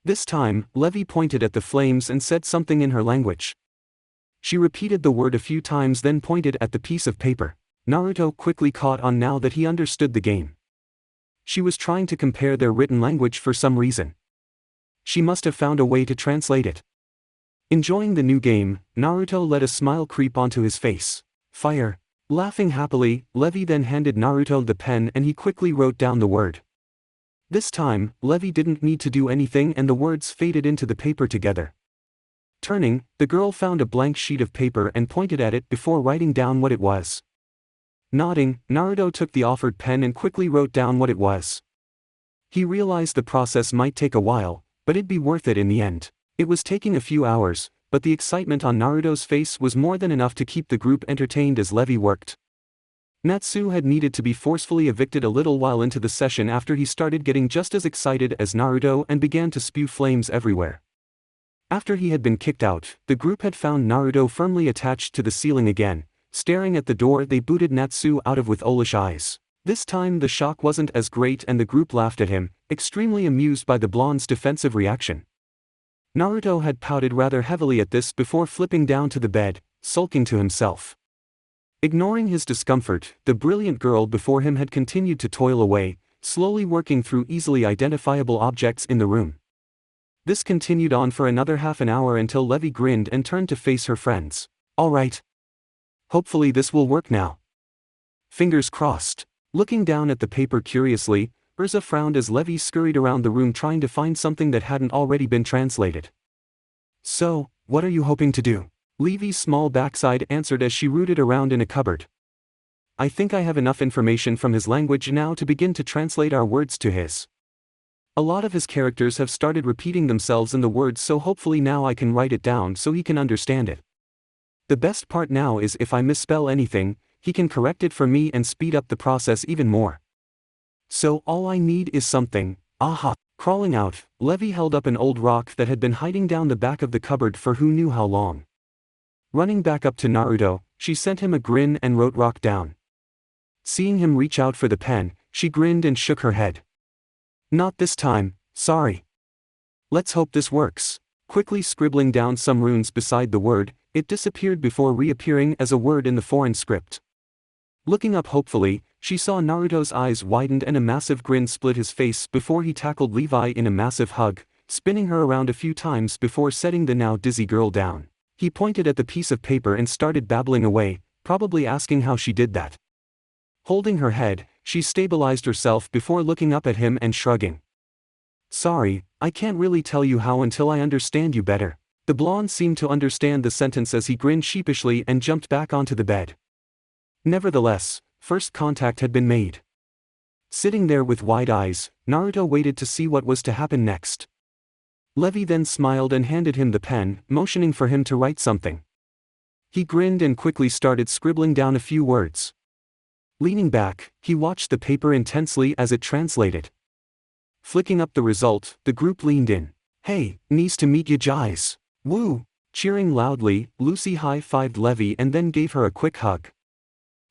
This time, Levi pointed at the flames and said something in her language. She repeated the word a few times then pointed at the piece of paper. Naruto quickly caught on now that he understood the game. She was trying to compare their written language for some reason. She must have found a way to translate it. Enjoying the new game, Naruto let a smile creep onto his face. Fire. Laughing happily, Levi then handed Naruto the pen and he quickly wrote down the word. This time, Levi didn't need to do anything and the words faded into the paper together. Turning, the girl found a blank sheet of paper and pointed at it before writing down what it was. Nodding, Naruto took the offered pen and quickly wrote down what it was. He realized the process might take a while, but it'd be worth it in the end. It was taking a few hours, but the excitement on Naruto's face was more than enough to keep the group entertained as Levi worked. Natsu had needed to be forcefully evicted a little while into the session after he started getting just as excited as Naruto and began to spew flames everywhere. After he had been kicked out, the group had found Naruto firmly attached to the ceiling again. Staring at the door they booted Natsu out of with owlish eyes. This time the shock wasn't as great and the group laughed at him, extremely amused by the blonde's defensive reaction. Naruto had pouted rather heavily at this before flipping down to the bed, sulking to himself. Ignoring his discomfort, the brilliant girl before him had continued to toil away, slowly working through easily identifiable objects in the room. This continued on for another half an hour until Levi grinned and turned to face her friends. All right. Hopefully this will work now. Fingers crossed. Looking down at the paper curiously, Urza frowned as Levi scurried around the room trying to find something that hadn't already been translated. So, what are you hoping to do? Levi's small backside answered as she rooted around in a cupboard. I think I have enough information from his language now to begin to translate our words to his. A lot of his characters have started repeating themselves in the words, so hopefully now I can write it down so he can understand it. The best part now is if I misspell anything, he can correct it for me and speed up the process even more. So all I need is something. Aha! Crawling out, Levi held up an old rock that had been hiding down the back of the cupboard for who knew how long. Running back up to Naruto, she sent him a grin and wrote rock down. Seeing him reach out for the pen, she grinned and shook her head. Not this time, sorry. Let's hope this works. Quickly scribbling down some runes beside the word, it disappeared before reappearing as a word in the foreign script. Looking up hopefully, she saw Naruto's eyes widened and a massive grin split his face before he tackled Levi in a massive hug, spinning her around a few times before setting the now dizzy girl down. He pointed at the piece of paper and started babbling away, probably asking how she did that. Holding her head, she stabilized herself before looking up at him and shrugging. Sorry, I can't really tell you how until I understand you better. The blonde seemed to understand the sentence as he grinned sheepishly and jumped back onto the bed. Nevertheless, first contact had been made. Sitting there with wide eyes, Naruto waited to see what was to happen next. Levi then smiled and handed him the pen, motioning for him to write something. He grinned and quickly started scribbling down a few words. Leaning back, he watched the paper intensely as it translated. Flicking up the result, the group leaned in. "Hey, nice to meet you guys. Woo!" Cheering loudly, Lucy high-fived Levi and then gave her a quick hug.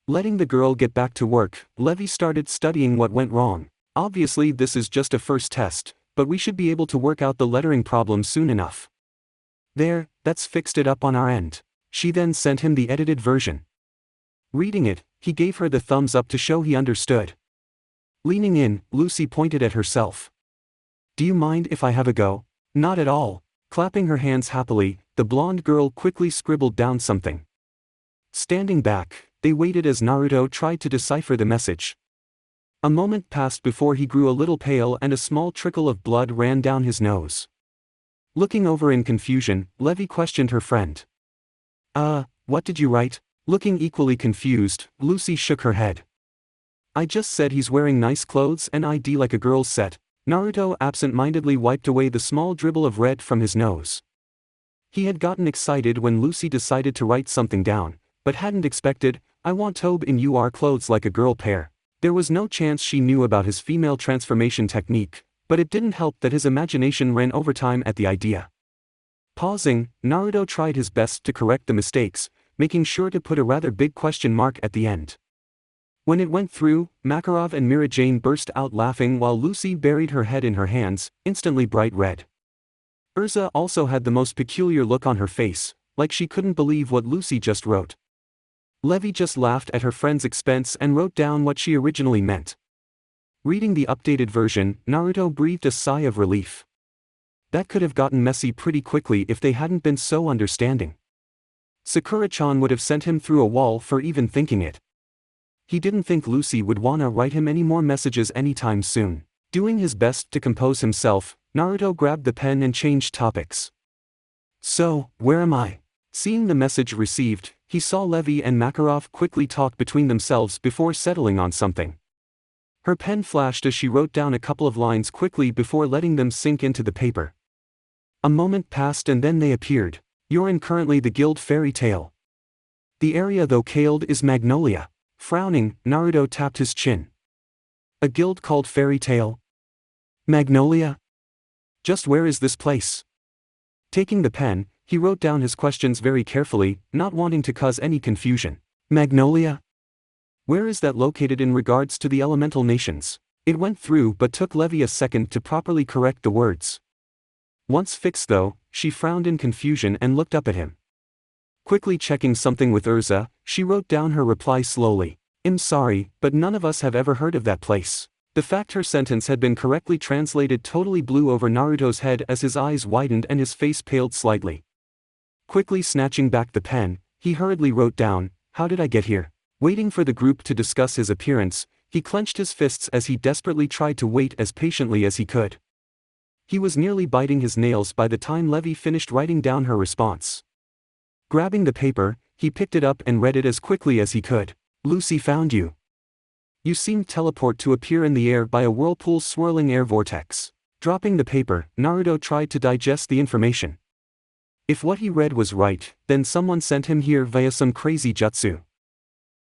Letting the girl get back to work, Levi started studying what went wrong. "Obviously this is just a first test, but we should be able to work out the lettering problem soon enough. There, that's fixed it up on our end." She then sent him the edited version. Reading it, he gave her the thumbs up to show he understood. Leaning in, Lucy pointed at herself. "Do you mind if I have a go?" "Not at all." Clapping her hands happily, the blonde girl quickly scribbled down something. Standing back, they waited as Naruto tried to decipher the message. A moment passed before he grew a little pale and a small trickle of blood ran down his nose. Looking over in confusion, Levi questioned her friend. What did you write?" Looking equally confused, Lucy shook her head. "I just said he's wearing nice clothes and ID like a girl's set." Naruto absent-mindedly wiped away the small dribble of red from his nose. He had gotten excited when Lucy decided to write something down, but hadn't expected, "I want Tobe in your clothes like a girl pair." There was no chance she knew about his female transformation technique, but it didn't help that his imagination ran overtime at the idea. Pausing, Naruto tried his best to correct the mistakes, making sure to put a rather big question mark at the end. When it went through, Makarov and Mira Jane burst out laughing while Lucy buried her head in her hands, instantly bright red. Urza also had the most peculiar look on her face, like she couldn't believe what Lucy just wrote. Levi just laughed at her friend's expense and wrote down what she originally meant. Reading the updated version, Naruto breathed a sigh of relief. That could have gotten messy pretty quickly if they hadn't been so understanding. Sakura-chan would have sent him through a wall for even thinking it. He didn't think Lucy would wanna write him any more messages anytime soon. Doing his best to compose himself, Naruto grabbed the pen and changed topics. "So, where am I?" Seeing the message received, he saw Levi and Makarov quickly talk between themselves before settling on something. Her pen flashed as she wrote down a couple of lines quickly before letting them sink into the paper. A moment passed and then they appeared. "You're in currently the guild fairy tale. The area though called is Magnolia." Frowning, Naruto tapped his chin. "A guild called Fairy Tale? Magnolia? Just where is this place?" Taking the pen, he wrote down his questions very carefully, not wanting to cause any confusion. "Magnolia? Where is that located in regards to the elemental nations?" It went through but took Levi a second to properly correct the words. Once fixed though, she frowned in confusion and looked up at him. Quickly checking something with Urza, she wrote down her reply slowly. "I'm sorry, but none of us have ever heard of that place." The fact her sentence had been correctly translated totally blew over Naruto's head as his eyes widened and his face paled slightly. Quickly snatching back the pen, he hurriedly wrote down, "How did I get here?" Waiting for the group to discuss his appearance, he clenched his fists as he desperately tried to wait as patiently as he could. He was nearly biting his nails by the time Levi finished writing down her response. Grabbing the paper, he picked it up and read it as quickly as he could. "Lucy found you. You seemed teleport to appear in the air by a whirlpool swirling air vortex." Dropping the paper, Naruto tried to digest the information. If what he read was right, then someone sent him here via some crazy jutsu.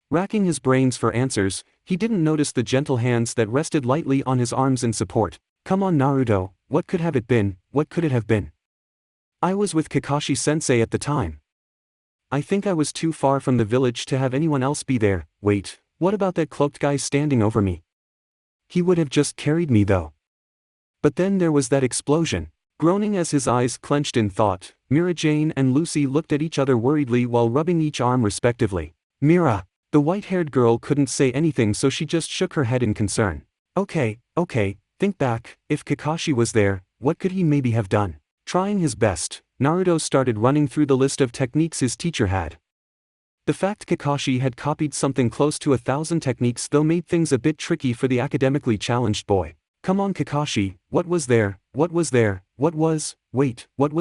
Racking his brains for answers, he didn't notice the gentle hands that rested lightly on his arms in support. "Come on Naruto, what could have it been, what could it have been? I was with Kakashi-sensei at the time. I think I was too far from the village to have anyone else be there. Wait, what about that cloaked guy standing over me? He would have just carried me though. But then there was that explosion." Groaning as his eyes clenched in thought, Mira Jane and Lucy looked at each other worriedly while rubbing each arm respectively. "Mira." The white-haired girl couldn't say anything so she just shook her head in concern. Okay, think back, if Kakashi was there, what could he maybe have done?" Trying his best, Naruto started running through the list of techniques his teacher had. The fact Kakashi had copied something close to 1,000 techniques though made things a bit tricky for the academically challenged boy. "Come on Kakashi, what was there, what was there, what was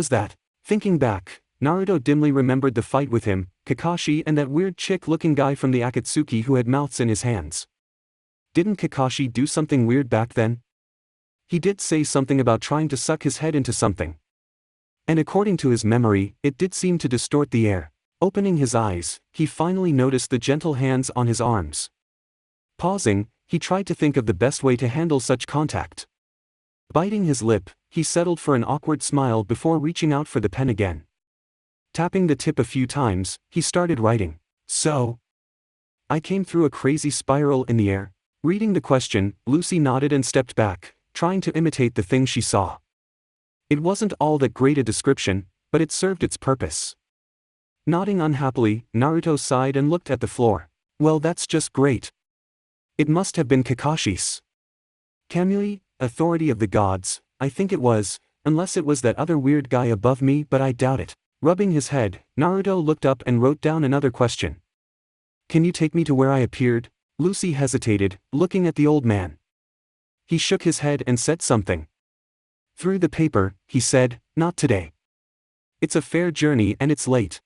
that?" Thinking back, Naruto dimly remembered the fight with him, Kakashi and that weird chick-looking guy from the Akatsuki who had mouths in his hands. Didn't Kakashi do something weird back then? He did say something about trying to suck his head into something. And according to his memory, it did seem to distort the air. Opening his eyes, he finally noticed the gentle hands on his arms. Pausing, he tried to think of the best way to handle such contact. Biting his lip, he settled for an awkward smile before reaching out for the pen again. Tapping the tip a few times, he started writing. So, I came through a crazy spiral in the air. Reading the question, Lucy nodded and stepped back, trying to imitate the thing she saw. It wasn't all that great a description, but it served its purpose. Nodding unhappily, Naruto sighed and looked at the floor. Well, that's just great. It must have been Kakashi's. Kamui, authority of the gods, I think it was, unless it was that other weird guy above me, but I doubt it. Rubbing his head, Naruto looked up and wrote down another question. Can you take me to where I appeared? Lucy hesitated, looking at the old man. He shook his head and said something. Through the paper, he said, not today. It's a fair journey and it's late.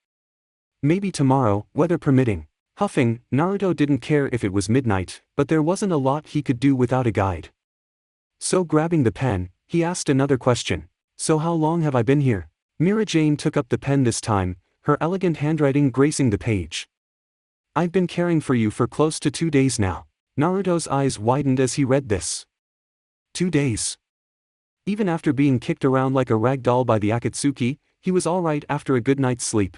Maybe tomorrow, weather permitting. Huffing, Naruto didn't care if it was midnight, but there wasn't a lot he could do without a guide. So grabbing the pen, he asked another question. So how long have I been here? Mira Jane took up the pen this time, her elegant handwriting gracing the page. I've been caring for you for close to 2 days now. Naruto's eyes widened as he read this. 2 days. Even after being kicked around like a rag doll by the Akatsuki, he was alright after a good night's sleep.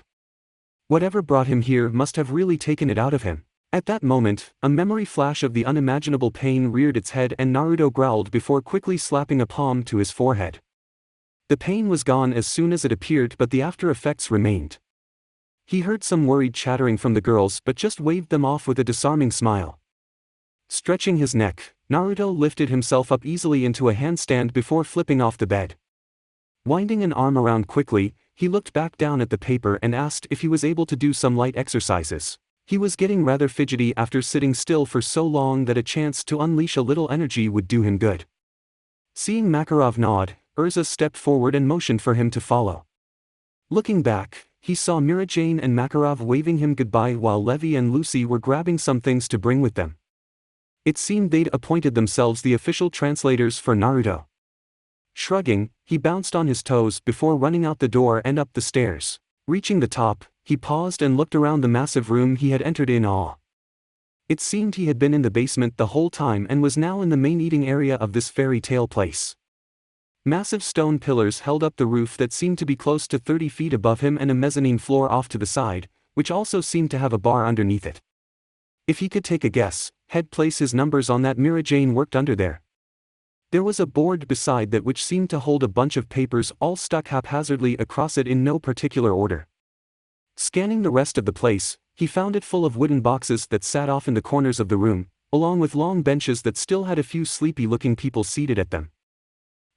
Whatever brought him here must have really taken it out of him. At that moment, a memory flash of the unimaginable pain reared its head and Naruto growled before quickly slapping a palm to his forehead. The pain was gone as soon as it appeared, but the after effects remained. He heard some worried chattering from the girls but just waved them off with a disarming smile. Stretching his neck, Naruto lifted himself up easily into a handstand before flipping off the bed. Winding an arm around quickly, he looked back down at the paper and asked if he was able to do some light exercises. He was getting rather fidgety after sitting still for so long that a chance to unleash a little energy would do him good. Seeing Makarov nod, Urza stepped forward and motioned for him to follow. Looking back, he saw Mira Jane and Makarov waving him goodbye while Levi and Lucy were grabbing some things to bring with them. It seemed they'd appointed themselves the official translators for Naruto. Shrugging, he bounced on his toes before running out the door and up the stairs. Reaching the top, he paused and looked around the massive room he had entered in awe. It seemed he had been in the basement the whole time and was now in the main eating area of this fairy tale place. Massive stone pillars held up the roof that seemed to be close to 30 feet above him and a mezzanine floor off to the side, which also seemed to have a bar underneath it. If he could take a guess, he'd place his numbers on that Mira Jane worked under there. There was a board beside that which seemed to hold a bunch of papers all stuck haphazardly across it in no particular order. Scanning the rest of the place, he found it full of wooden boxes that sat off in the corners of the room, along with long benches that still had a few sleepy-looking people seated at them.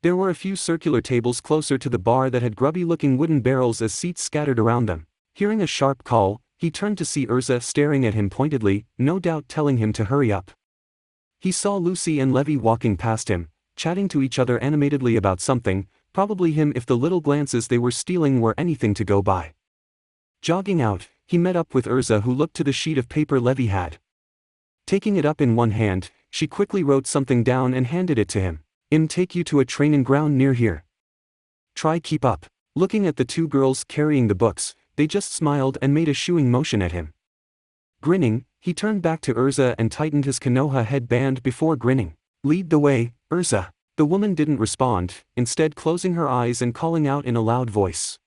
There were a few circular tables closer to the bar that had grubby-looking wooden barrels as seats scattered around them. Hearing a sharp call, he turned to see Urza staring at him pointedly, no doubt telling him to hurry up. He saw Lucy and Levi walking past him, chatting to each other animatedly about something, probably him if the little glances they were stealing were anything to go by. Jogging out, he met up with Urza, who looked to the sheet of paper Levi had. Taking it up in one hand, she quickly wrote something down and handed it to him. Take you to a training ground near here. Try keep up. Looking at the two girls carrying the books, they just smiled and made a shooing motion at him. Grinning, he turned back to Urza and tightened his Konoha headband before grinning. Lead the way, Urza. The woman didn't respond, instead closing her eyes and calling out in a loud voice.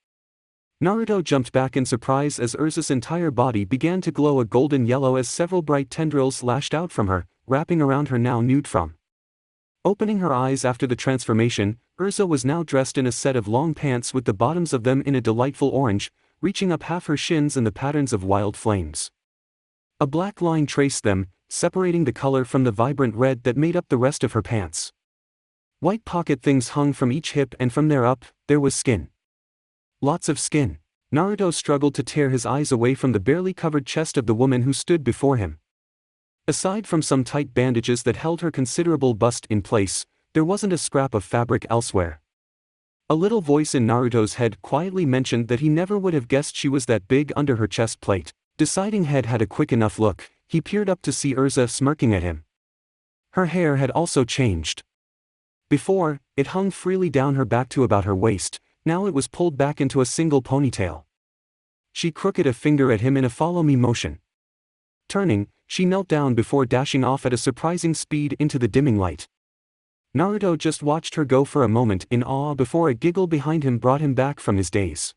Naruto jumped back in surprise as Urza's entire body began to glow a golden yellow as several bright tendrils lashed out from her, wrapping around her now nude from. Opening her eyes after the transformation, Urza was now dressed in a set of long pants with the bottoms of them in a delightful orange, reaching up half her shins in the patterns of wild flames. A black line traced them, separating the color from the vibrant red that made up the rest of her pants. White pocket things hung from each hip and from there up, there was skin. Lots of skin. Naruto struggled to tear his eyes away from the barely covered chest of the woman who stood before him. Aside from some tight bandages that held her considerable bust in place, there wasn't a scrap of fabric elsewhere. A little voice in Naruto's head quietly mentioned that he never would have guessed she was that big under her chest plate. Deciding Head had a quick enough look, he peered up to see Urza smirking at him. Her hair had also changed. Before, it hung freely down her back to about her waist, now it was pulled back into a single ponytail. She crooked a finger at him in a follow-me motion. Turning, she knelt down before dashing off at a surprising speed into the dimming light. Naruto just watched her go for a moment in awe before a giggle behind him brought him back from his daze.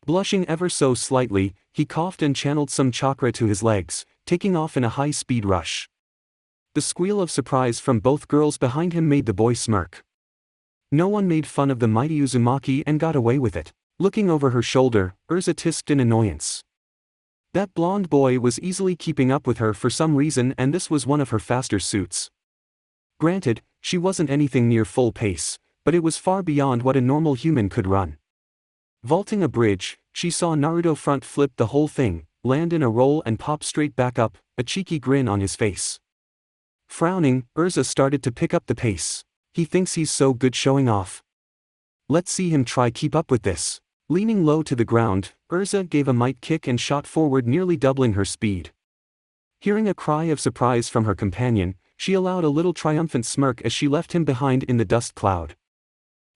Blushing ever so slightly, he coughed and channeled some chakra to his legs, taking off in a high-speed rush. The squeal of surprise from both girls behind him made the boy smirk. No one made fun of the mighty Uzumaki and got away with it. Looking over her shoulder, Urza tisked in annoyance. That blonde boy was easily keeping up with her for some reason, and this was one of her faster suits. Granted, she wasn't anything near full pace, but it was far beyond what a normal human could run. Vaulting a bridge, she saw Naruto front flip the whole thing, land in a roll and pop straight back up, a cheeky grin on his face. Frowning, Urza started to pick up the pace. He thinks he's so good showing off. Let's see him try keep up with this. Leaning low to the ground, Urza gave a might kick and shot forward, nearly doubling her speed. Hearing a cry of surprise from her companion, she allowed a little triumphant smirk as she left him behind in the dust cloud.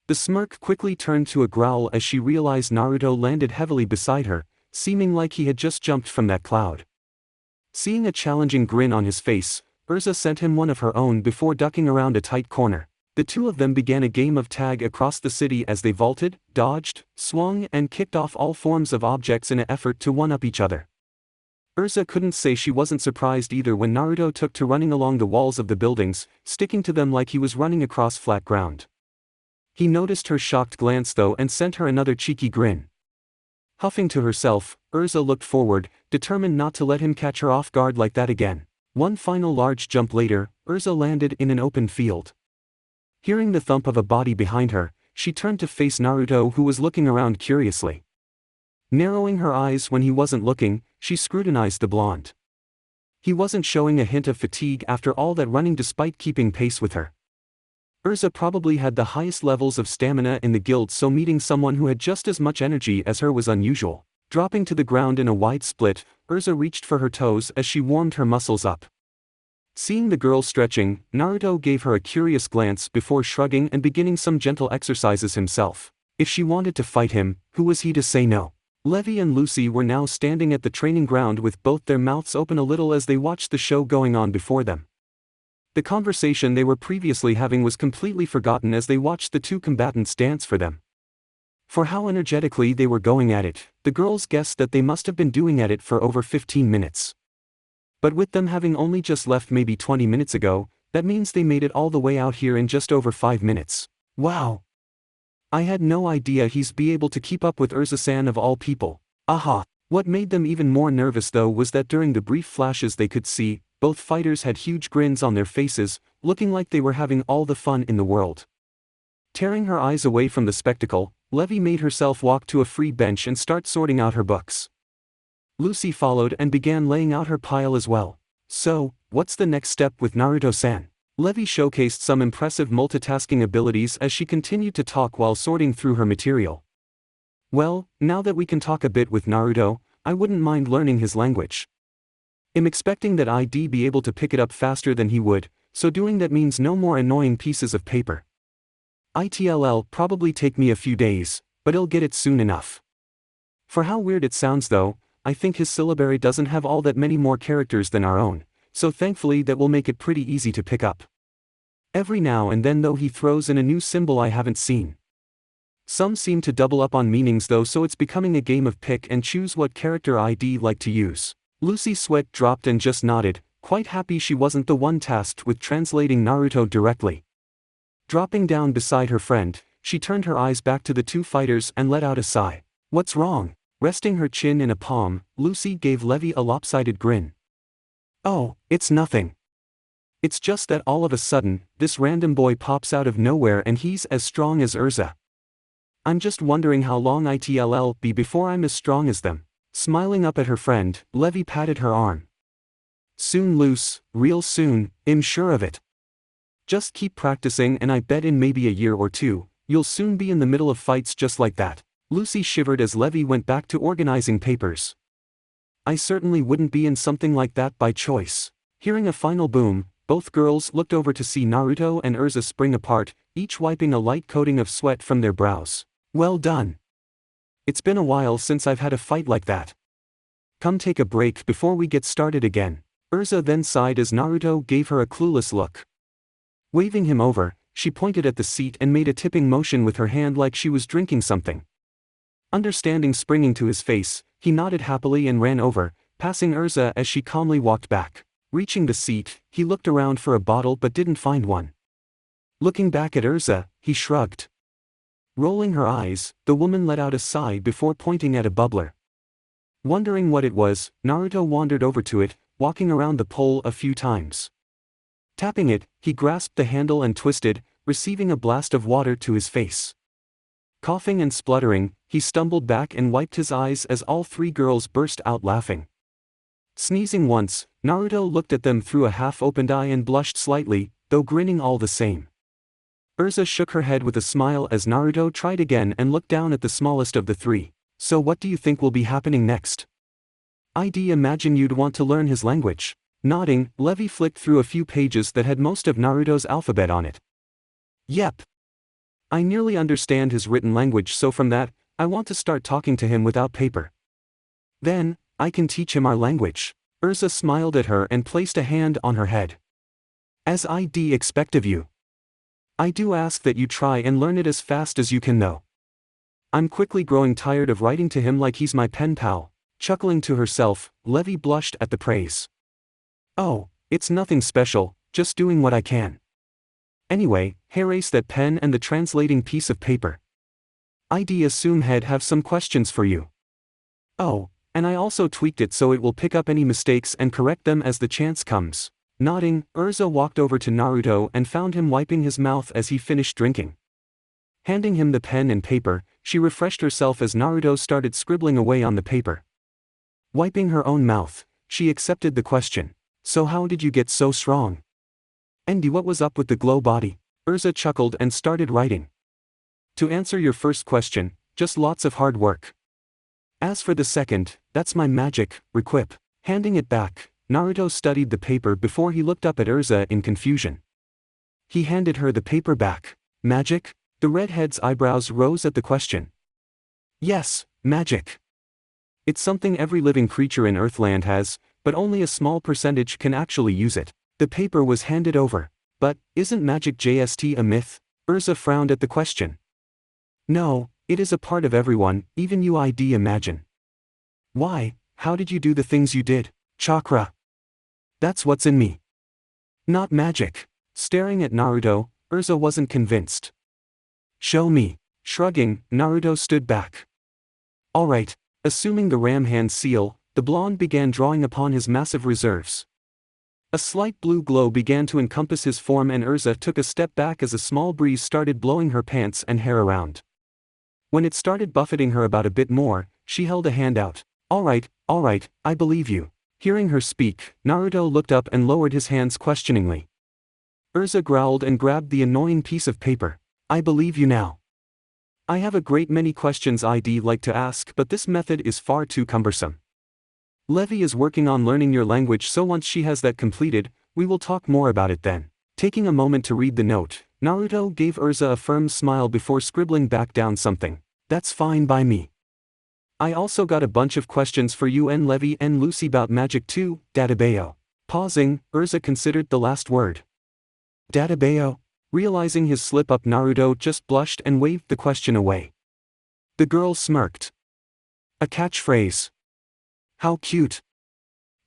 The smirk quickly turned to a growl as she realized Naruto landed heavily beside her, seeming like he had just jumped from that cloud. Seeing a challenging grin on his face, Urza sent him one of her own before ducking around a tight corner. The two of them began a game of tag across the city as they vaulted, dodged, swung, and kicked off all forms of objects in an effort to one-up each other. Urza couldn't say she wasn't surprised either when Naruto took to running along the walls of the buildings, sticking to them like he was running across flat ground. He noticed her shocked glance though and sent her another cheeky grin. Huffing to herself, Urza looked forward, determined not to let him catch her off guard like that again. One final large jump later, Urza landed in an open field. Hearing the thump of a body behind her, she turned to face Naruto, who was looking around curiously. Narrowing her eyes when he wasn't looking, she scrutinized the blonde. He wasn't showing a hint of fatigue after all that running despite keeping pace with her. Urza probably had the highest levels of stamina in the guild, so meeting someone who had just as much energy as her was unusual. Dropping to the ground in a wide split, Urza reached for her toes as she warmed her muscles up. Seeing the girl stretching, Naruto gave her a curious glance before shrugging and beginning some gentle exercises himself. If she wanted to fight him, who was he to say no? Levi and Lucy were now standing at the training ground with both their mouths open a little as they watched the show going on before them. The conversation they were previously having was completely forgotten as they watched the two combatants dance for them. For how energetically they were going at it, the girls guessed that they must have been doing at it for over 15 minutes. But with them having only just left maybe 20 minutes ago, that means they made it all the way out here in just over 5 minutes. Wow! I had no idea he's be able to keep up with Urza-san of all people. Aha! What made them even more nervous though was that during the brief flashes they could see, both fighters had huge grins on their faces, looking like they were having all the fun in the world. Tearing her eyes away from the spectacle, Levi made herself walk to a free bench and start sorting out her books. Lucy followed and began laying out her pile as well. So, what's the next step with Naruto-san? Levi showcased some impressive multitasking abilities as she continued to talk while sorting through her material. Well, now that we can talk a bit with Naruto, I wouldn't mind learning his language. I'm expecting that I'd be able to pick it up faster than he would, so doing that means no more annoying pieces of paper. It'll probably take me a few days, but I'll get it soon enough. For how weird it sounds though, I think his syllabary doesn't have all that many more characters than our own, so thankfully that will make it pretty easy to pick up. Every now and then though he throws in a new symbol I haven't seen. Some seem to double up on meanings though, so it's becoming a game of pick and choose what character I'd like to use. Lucy's sweat dropped and just nodded, quite happy she wasn't the one tasked with translating Naruto directly. Dropping down beside her friend, she turned her eyes back to the two fighters and let out a sigh. What's wrong? Resting her chin in a palm, Lucy gave Levi a lopsided grin. Oh, it's nothing. It's just that all of a sudden, this random boy pops out of nowhere and he's as strong as Urza. I'm just wondering how long it'll be before I'm as strong as them. Smiling up at her friend, Levi patted her arm. Soon Luce, real soon, I'm sure of it. Just keep practicing and I bet in maybe a year or two, You'll soon be in the middle of fights just like that. Lucy shivered as Levi went back to organizing papers. I certainly wouldn't be in something like that by choice. Hearing a final boom, both girls looked over to see Naruto and Erza spring apart, each wiping a light coating of sweat from their brows. Well done. It's been a while since I've had a fight like that. Come take a break before we get started again. Erza then sighed as Naruto gave her a clueless look. Waving him over, she pointed at the seat and made a tipping motion with her hand like she was drinking something. Understanding springing to his face, he nodded happily and ran over, passing Erza as she calmly walked back. Reaching the seat, he looked around for a bottle but didn't find one. Looking back at Erza, he shrugged. Rolling her eyes, the woman let out a sigh before pointing at a bubbler. Wondering what it was, Naruto wandered over to it, walking around the pole a few times. Tapping it, he grasped the handle and twisted, receiving a blast of water to his face. Coughing and spluttering, he stumbled back and wiped his eyes as all three girls burst out laughing. Sneezing once, Naruto looked at them through a half-opened eye and blushed slightly, though grinning all the same. Erza shook her head with a smile as Naruto tried again and looked down at the smallest of the three. So what do you think will be happening next? I'd imagine you'd want to learn his language. Nodding, Levi flicked through a few pages that had most of Naruto's alphabet on it. Yep. I nearly understand his written language, so from that, I want to start talking to him without paper. Then, I can teach him our language. Erza smiled at her and placed a hand on her head. As I'd expect of you. I do ask that you try and learn it as fast as you can though. I'm quickly growing tired of writing to him like he's my pen pal. Chuckling to herself, Levi blushed at the praise. Oh, it's nothing special, just doing what I can. Anyway, erase that pen and the translating piece of paper. I'd assume he'd have some questions for you. Oh, and I also tweaked it so it will pick up any mistakes and correct them as the chance comes. Nodding, Erza walked over to Naruto and found him wiping his mouth as he finished drinking. Handing him the pen and paper, she refreshed herself as Naruto started scribbling away on the paper. Wiping her own mouth, she accepted the question. So how did you get so strong? And what was up with the glow body? Erza chuckled and started writing. To answer your first question, just lots of hard work. As for the second, that's my magic, requip. Handing it back, Naruto studied the paper before he looked up at Erza in confusion. He handed her the paper back. Magic? The redhead's eyebrows rose at the question. Yes, magic. It's something every living creature in Earthland has, but only a small percentage can actually use it. The paper was handed over. But, isn't magic just a myth? Erza frowned at the question. No, it is a part of everyone, even you. I'd imagine. Why, how did you do the things you did? Chakra. That's what's in me. Not magic. Staring at Naruto, Erza wasn't convinced. Show me. Shrugging, Naruto stood back. Alright. Assuming the ram hand seal, the blonde began drawing upon his massive reserves. A slight blue glow began to encompass his form and Erza took a step back as a small breeze started blowing her pants and hair around. When it started buffeting her about a bit more, she held a hand out. Alright, I believe you. Hearing her speak, Naruto looked up and lowered his hands questioningly. Erza growled and grabbed the annoying piece of paper. I believe you now. I have a great many questions I'd like to ask, but this method is far too cumbersome. Levi is working on learning your language, so once she has that completed, we will talk more about it then. Taking a moment to read the note, Naruto gave Erza a firm smile before scribbling back down something. That's fine by me. I also got a bunch of questions for you and Levi and Lucy about magic too, Databeo. Pausing, Erza considered the last word. Databeo? Realizing his slip-up, Naruto just blushed and waved the question away. The girl smirked. A catchphrase. How cute.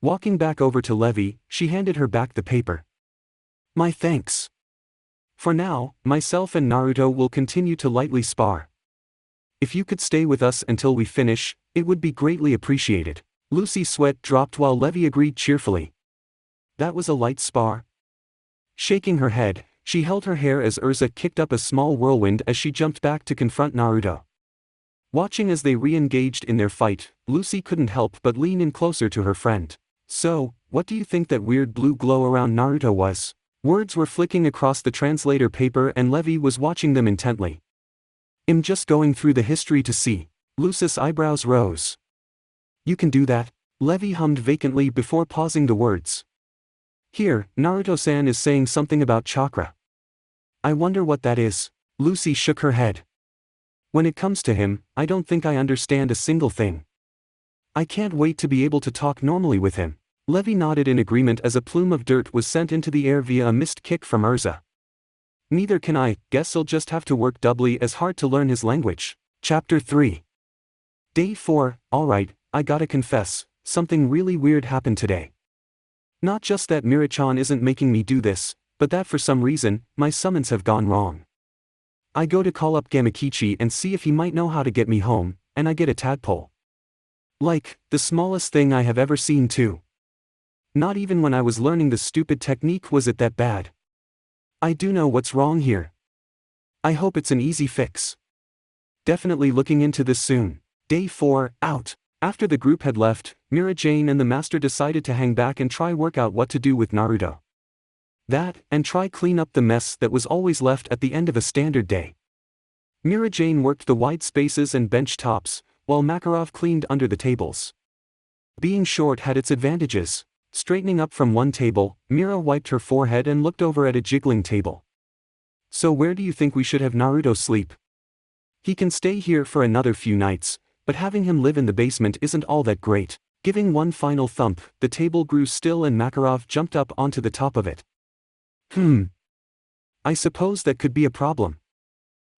Walking back over to Levi, she handed her back the paper. My thanks. For now, myself and Naruto will continue to lightly spar. If you could stay with us until we finish, it would be greatly appreciated. Lucy's sweat dropped while Levi agreed cheerfully. That was a light spar? Shaking her head, she held her hair as Erza kicked up a small whirlwind as she jumped back to confront Naruto. Watching as they re-engaged in their fight, Lucy couldn't help but lean in closer to her friend. So, what do you think that weird blue glow around Naruto was? Words were flicking across the translator paper and Levi was watching them intently. I'm just going through the history to see. Lucis' eyebrows rose. You can do that? Levi hummed vacantly before pausing the words. Here, Naruto-san is saying something about chakra. I wonder what that is. Lucy shook her head. When it comes to him, I don't think I understand a single thing. I can't wait to be able to talk normally with him. Levi nodded in agreement as a plume of dirt was sent into the air via a missed kick from Urza. Neither can I, guess I'll just have to work doubly as hard to learn his language. Chapter 3. Day 4, alright, I gotta confess, something really weird happened today. Not just that Mira-chan isn't making me do this, but that for some reason, my summons have gone wrong. I go to call up Gamakichi and see if he might know how to get me home, and I get a tadpole. Like, the smallest thing I have ever seen too. Not even when I was learning the stupid technique was it that bad. I do know what's wrong here. I hope it's an easy fix. Definitely looking into this soon. Day 4, out. After the group had left, Mira-Jane and the master decided to hang back and try work out what to do with Naruto. That, and try clean up the mess that was always left at the end of a standard day. Mira-Jane worked the wide spaces and bench tops, while Makarov cleaned under the tables. Being short had its advantages. Straightening up from one table, Mira wiped her forehead and looked over at a jiggling table. So where do you think we should have Naruto sleep? He can stay here for another few nights, but having him live in the basement isn't all that great. Giving one final thump, the table grew still and Makarov jumped up onto the top of it. I suppose that could be a problem.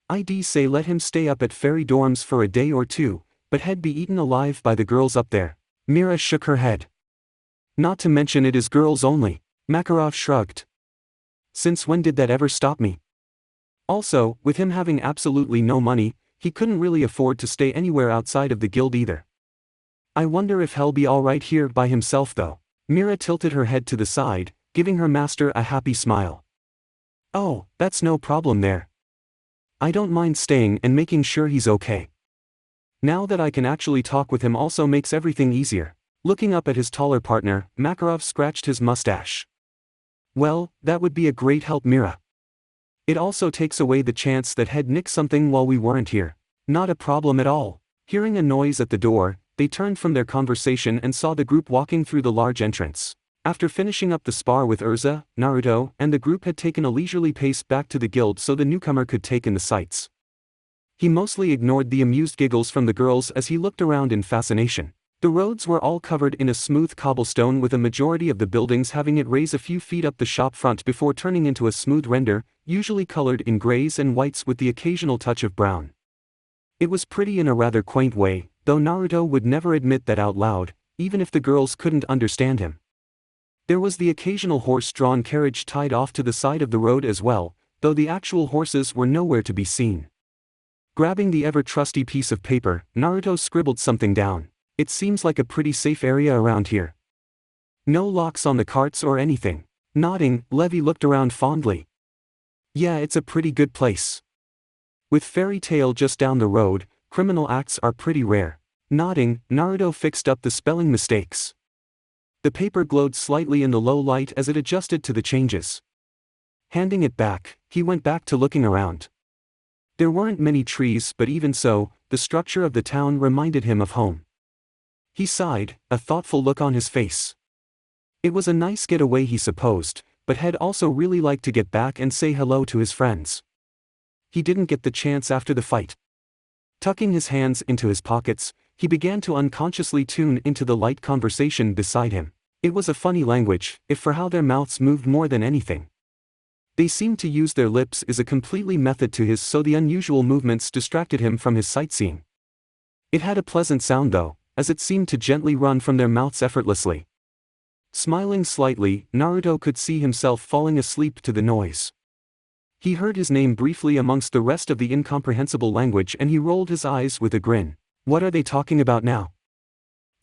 I'd say let him stay up at fairy dorms for a day or two, but he'd be eaten alive by the girls up there. Mira shook her head. Not to mention it is girls only. Makarov shrugged. Since when did that ever stop me? Also, with him having absolutely no money, he couldn't really afford to stay anywhere outside of the guild either. I wonder if he'll be alright here by himself though. Mira tilted her head to the side, giving her master a happy smile. Oh, that's no problem there. I don't mind staying and making sure he's okay. Now that I can actually talk with him also makes everything easier. Looking up at his taller partner, Makarov scratched his mustache. Well, that would be a great help, Mira. It also takes away the chance that he'd nick something while we weren't here. Not a problem at all. Hearing a noise at the door, they turned from their conversation and saw the group walking through the large entrance. After finishing up the spar with Urza, Naruto, and the group had taken a leisurely pace back to the guild so the newcomer could take in the sights. He mostly ignored the amused giggles from the girls as he looked around in fascination. The roads were all covered in a smooth cobblestone with a majority of the buildings having it raise a few feet up the shop front before turning into a smooth render, usually colored in grays and whites with the occasional touch of brown. It was pretty in a rather quaint way, though Naruto would never admit that out loud, even if the girls couldn't understand him. There was the occasional horse-drawn carriage tied off to the side of the road as well, though the actual horses were nowhere to be seen. Grabbing the ever-trusty piece of paper, Naruto scribbled something down. It seems like a pretty safe area around here. No locks on the carts or anything. Nodding, Levi looked around fondly. Yeah, it's a pretty good place. With Fairy Tail just down the road, criminal acts are pretty rare. Nodding, Naruto fixed up the spelling mistakes. The paper glowed slightly in the low light as it adjusted to the changes. Handing it back, he went back to looking around. There weren't many trees, but even so, the structure of the town reminded him of home. He sighed, a thoughtful look on his face. It was a nice getaway he supposed, but had also really liked to get back and say hello to his friends. He didn't get the chance after the fight. Tucking his hands into his pockets, he began to unconsciously tune into the light conversation beside him. It was a funny language, if for how their mouths moved more than anything. They seemed to use their lips as a completely method to his, so the unusual movements distracted him from his sightseeing. It had a pleasant sound though, as it seemed to gently run from their mouths effortlessly. Smiling slightly, Naruto could see himself falling asleep to the noise. He heard his name briefly amongst the rest of the incomprehensible language and he rolled his eyes with a grin. What are they talking about now?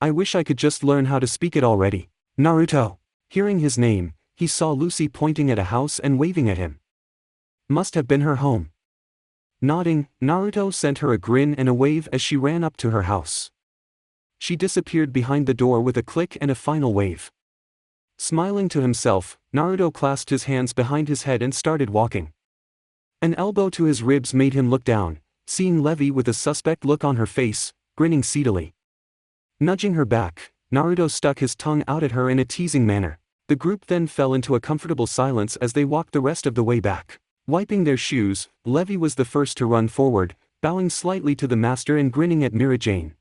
I wish I could just learn how to speak it already. Naruto. Hearing his name, he saw Lucy pointing at a house and waving at him. Must have been her home. Nodding, Naruto sent her a grin and a wave as she ran up to her house. She disappeared behind the door with a click and a final wave. Smiling to himself, Naruto clasped his hands behind his head and started walking. An elbow to his ribs made him look down. seeing Levi with a suspect look on her face, grinning seedily. Nudging her back, Naruto stuck his tongue out at her in a teasing manner. The group then fell into a comfortable silence as they walked the rest of the way back. Wiping their shoes, Levi was the first to run forward, bowing slightly to the master and grinning at Mira Jane.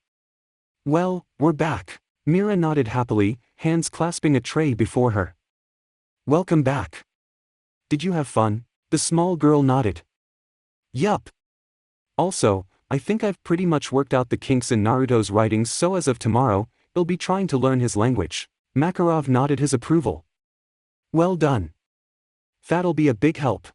"Well, we're back." Mira nodded happily, hands clasping a tray before her. "Welcome back. Did you have fun?" The small girl nodded. "Yup. Also, I think I've pretty much worked out the kinks in Naruto's writings, so as of tomorrow, he'll be trying to learn his language." Makarov nodded his approval. "Well done. That'll be a big help.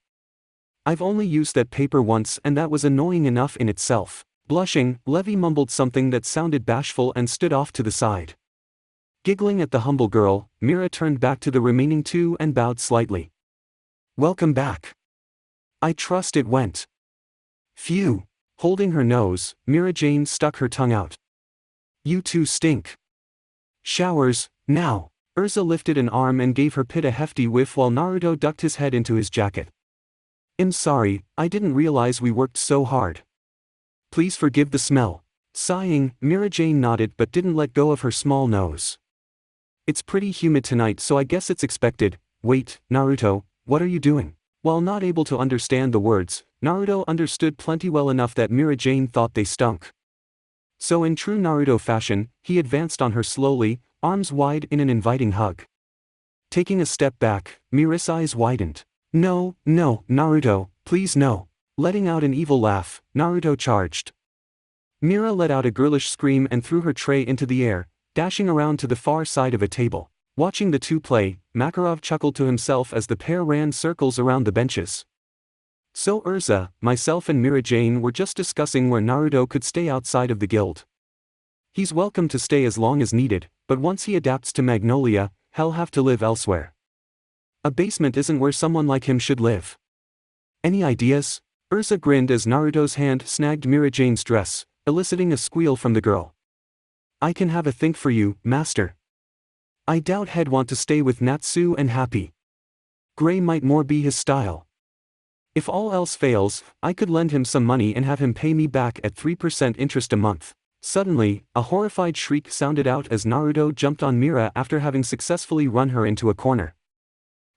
I've only used that paper once and that was annoying enough in itself." Blushing, Levi mumbled something that sounded bashful and stood off to the side. Giggling at the humble girl, Mira turned back to the remaining two and bowed slightly. "Welcome back. I trust it went." "Phew." Holding her nose, Mira Jane stuck her tongue out. "You two stink. Showers, now." Urza lifted an arm and gave her pit a hefty whiff while Naruto ducked his head into his jacket. "I'm sorry, I didn't realize we worked so hard. Please forgive the smell." Sighing, Mira Jane nodded but didn't let go of her small nose. "It's pretty humid tonight, so I guess it's expected." "Wait, Naruto, what are you doing?" While not able to understand the words, Naruto understood plenty well enough that Mira Jane thought they stunk. So in true Naruto fashion, he advanced on her slowly, arms wide in an inviting hug. Taking a step back, Mira's eyes widened. "No, no, Naruto, please no." Letting out an evil laugh, Naruto charged. Mira let out a girlish scream and threw her tray into the air, dashing around to the far side of a table. Watching the two play, Makarov chuckled to himself as the pair ran circles around the benches. So Urza, myself and Mira Jane were just discussing where Naruto could stay outside of the guild. He's welcome to stay as long as needed, but once he adapts to Magnolia, he'll have to live elsewhere. A basement isn't where someone like him should live. Any ideas? Urza grinned as Naruto's hand snagged Mira Jane's dress, eliciting a squeal from the girl. "I can have a think for you, master. I doubt he'd want to stay with Natsu and Happy. Gray might more be his style. If all else fails, I could lend him some money and have him pay me back at 3% interest a month." Suddenly, a horrified shriek sounded out as Naruto jumped on Mira after having successfully run her into a corner.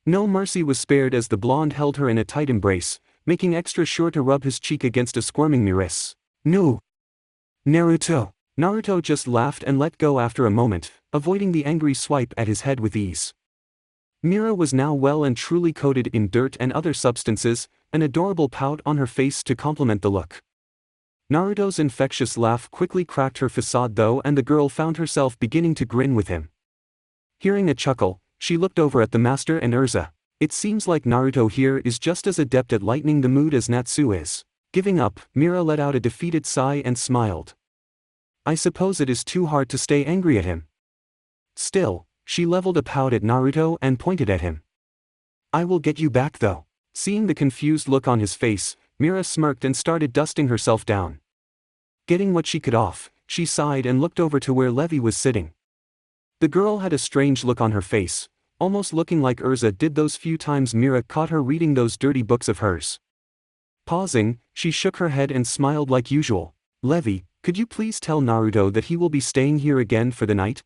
No mercy was spared as the blonde held her in a tight embrace, making extra sure to rub his cheek against a squirming Miris. "No! Naruto!" Naruto just laughed and let go after a moment, avoiding the angry swipe at his head with ease. Mira was now well and truly coated in dirt and other substances, an adorable pout on her face to complement the look. Naruto's infectious laugh quickly cracked her facade though, and the girl found herself beginning to grin with him. Hearing a chuckle, she looked over at the master and Urza. It seems like Naruto here is just as adept at lightening the mood as Natsu is. Giving up, Mira let out a defeated sigh and smiled. I suppose it is too hard to stay angry at him. Still, she leveled a pout at Naruto and pointed at him. "I will get you back though." Seeing the confused look on his face, Mira smirked and started dusting herself down. Getting what she could off, she sighed and looked over to where Levi was sitting. The girl had a strange look on her face, almost looking like Urza did those few times Mira caught her reading those dirty books of hers. Pausing, she shook her head and smiled like usual. "Levi, could you please tell Naruto that he will be staying here again for the night?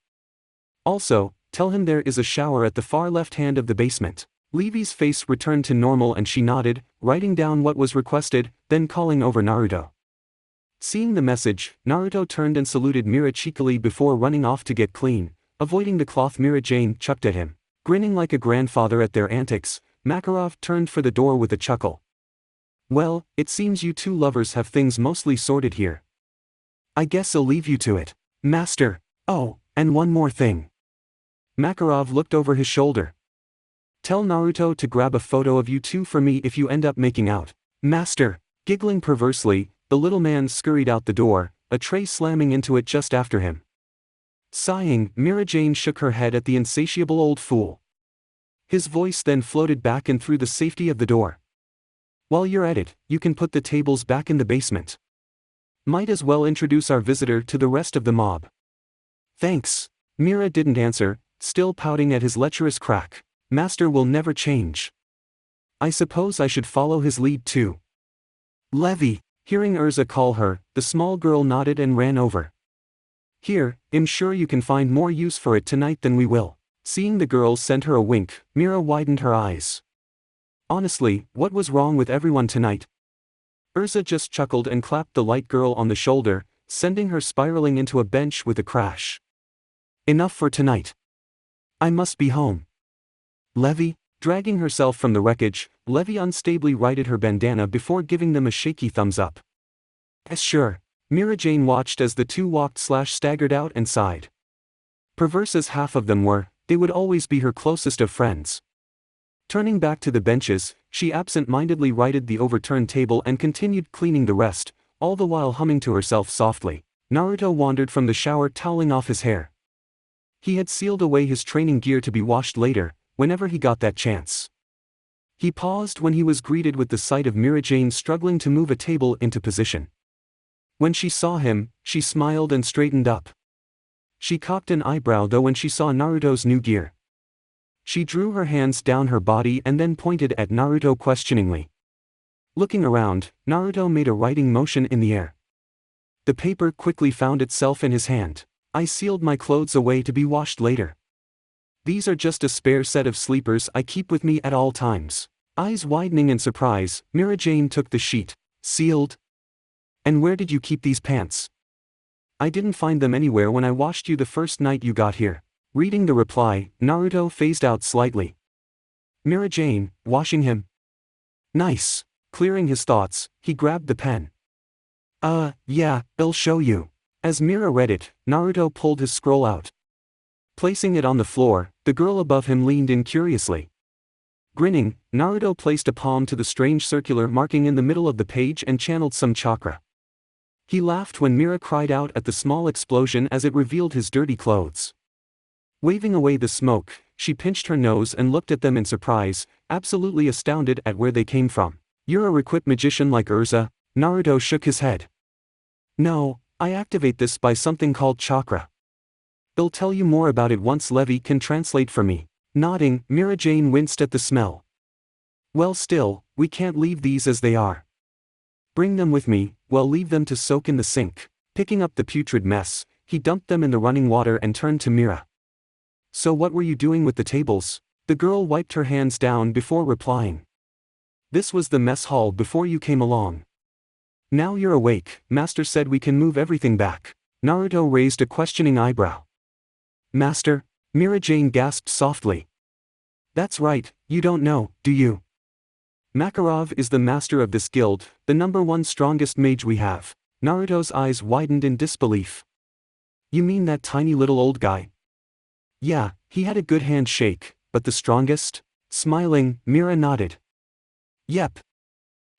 Also, tell him there is a shower at the far left hand of the basement." Levi's face returned to normal and she nodded, writing down what was requested, then calling over Naruto. Seeing the message, Naruto turned and saluted Mira cheekily before running off to get clean, avoiding the cloth Mira Jane chucked at him. Grinning like a grandfather at their antics, Makarov turned for the door with a chuckle. "Well, it seems you two lovers have things mostly sorted here. I guess I'll leave you to it, master. Oh, and one more thing." Makarov looked over his shoulder. "Tell Naruto to grab a photo of you two for me if you end up making out, master." Giggling perversely, the little man scurried out the door, a tray slamming into it just after him. Sighing, Mira Jane shook her head at the insatiable old fool. His voice then floated back and through the safety of the door. "While you're at it, you can put the tables back in the basement. Might as well introduce our visitor to the rest of the mob." "Thanks." Mira didn't answer, still pouting at his lecherous crack. "Master will never change. I suppose I should follow his lead too." "Levi," Hearing Urza call her, the small girl nodded and ran over. Here, I'm sure you can find more use for it tonight than we will. Seeing the girl send her a wink, Mira widened her eyes. Honestly, what was wrong with everyone tonight? Urza just chuckled and clapped the light girl on the shoulder, sending her spiraling into a bench with a crash. Enough for tonight. I must be home. Levi? Dragging herself from the wreckage, Levi unstably righted her bandana before giving them a shaky thumbs up. Sure. Mira Jane watched as the two walked/staggered out and sighed. Perverse as half of them were, they would always be her closest of friends. Turning back to the benches, she absent-mindedly righted the overturned table and continued cleaning the rest, all the while humming to herself softly. Naruto wandered from the shower toweling off his hair. He had sealed away his training gear to be washed later, whenever he got that chance. He paused when he was greeted with the sight of Mira Jane struggling to move a table into position. When she saw him, she smiled and straightened up. She cocked an eyebrow though when she saw Naruto's new gear. She drew her hands down her body and then pointed at Naruto questioningly. Looking around, Naruto made a writing motion in the air. The paper quickly found itself in his hand. I sealed my clothes away to be washed later. These are just a spare set of sleepers I keep with me at all times. Eyes widening in surprise, Mira Jane took the sheet. Sealed? And where did you keep these pants? I didn't find them anywhere when I washed you the first night you got here. Reading the reply, Naruto phased out slightly. Mira Jane, washing him? Nice. Clearing his thoughts, he grabbed the pen. Yeah, I'll show you. As Mira read it, Naruto pulled his scroll out. Placing it on the floor, the girl above him leaned in curiously. Grinning, Naruto placed a palm to the strange circular marking in the middle of the page and channeled some chakra. He laughed when Mira cried out at the small explosion as it revealed his dirty clothes. Waving away the smoke, she pinched her nose and looked at them in surprise, absolutely astounded at where they came from. You're a equipped magician like Urza? Naruto shook his head. No, I activate this by something called chakra. I'll tell you more about it once Levi can translate for me. Nodding, Mira Jane winced at the smell. Well still, we can't leave these as they are. Bring them with me, well leave them to soak in the sink. Picking up the putrid mess, he dumped them in the running water and turned to Mira. So what were you doing with the tables? The girl wiped her hands down before replying. This was the mess hall before you came along. Now you're awake, Master said we can move everything back. Naruto raised a questioning eyebrow. Master? Mira Jane gasped softly. That's right, you don't know, do you? Makarov is the master of this guild, the #1 strongest mage we have. Naruto's eyes widened in disbelief. You mean that tiny little old guy? Yeah, he had a good handshake, but the strongest? Smiling, Mira nodded. Yep.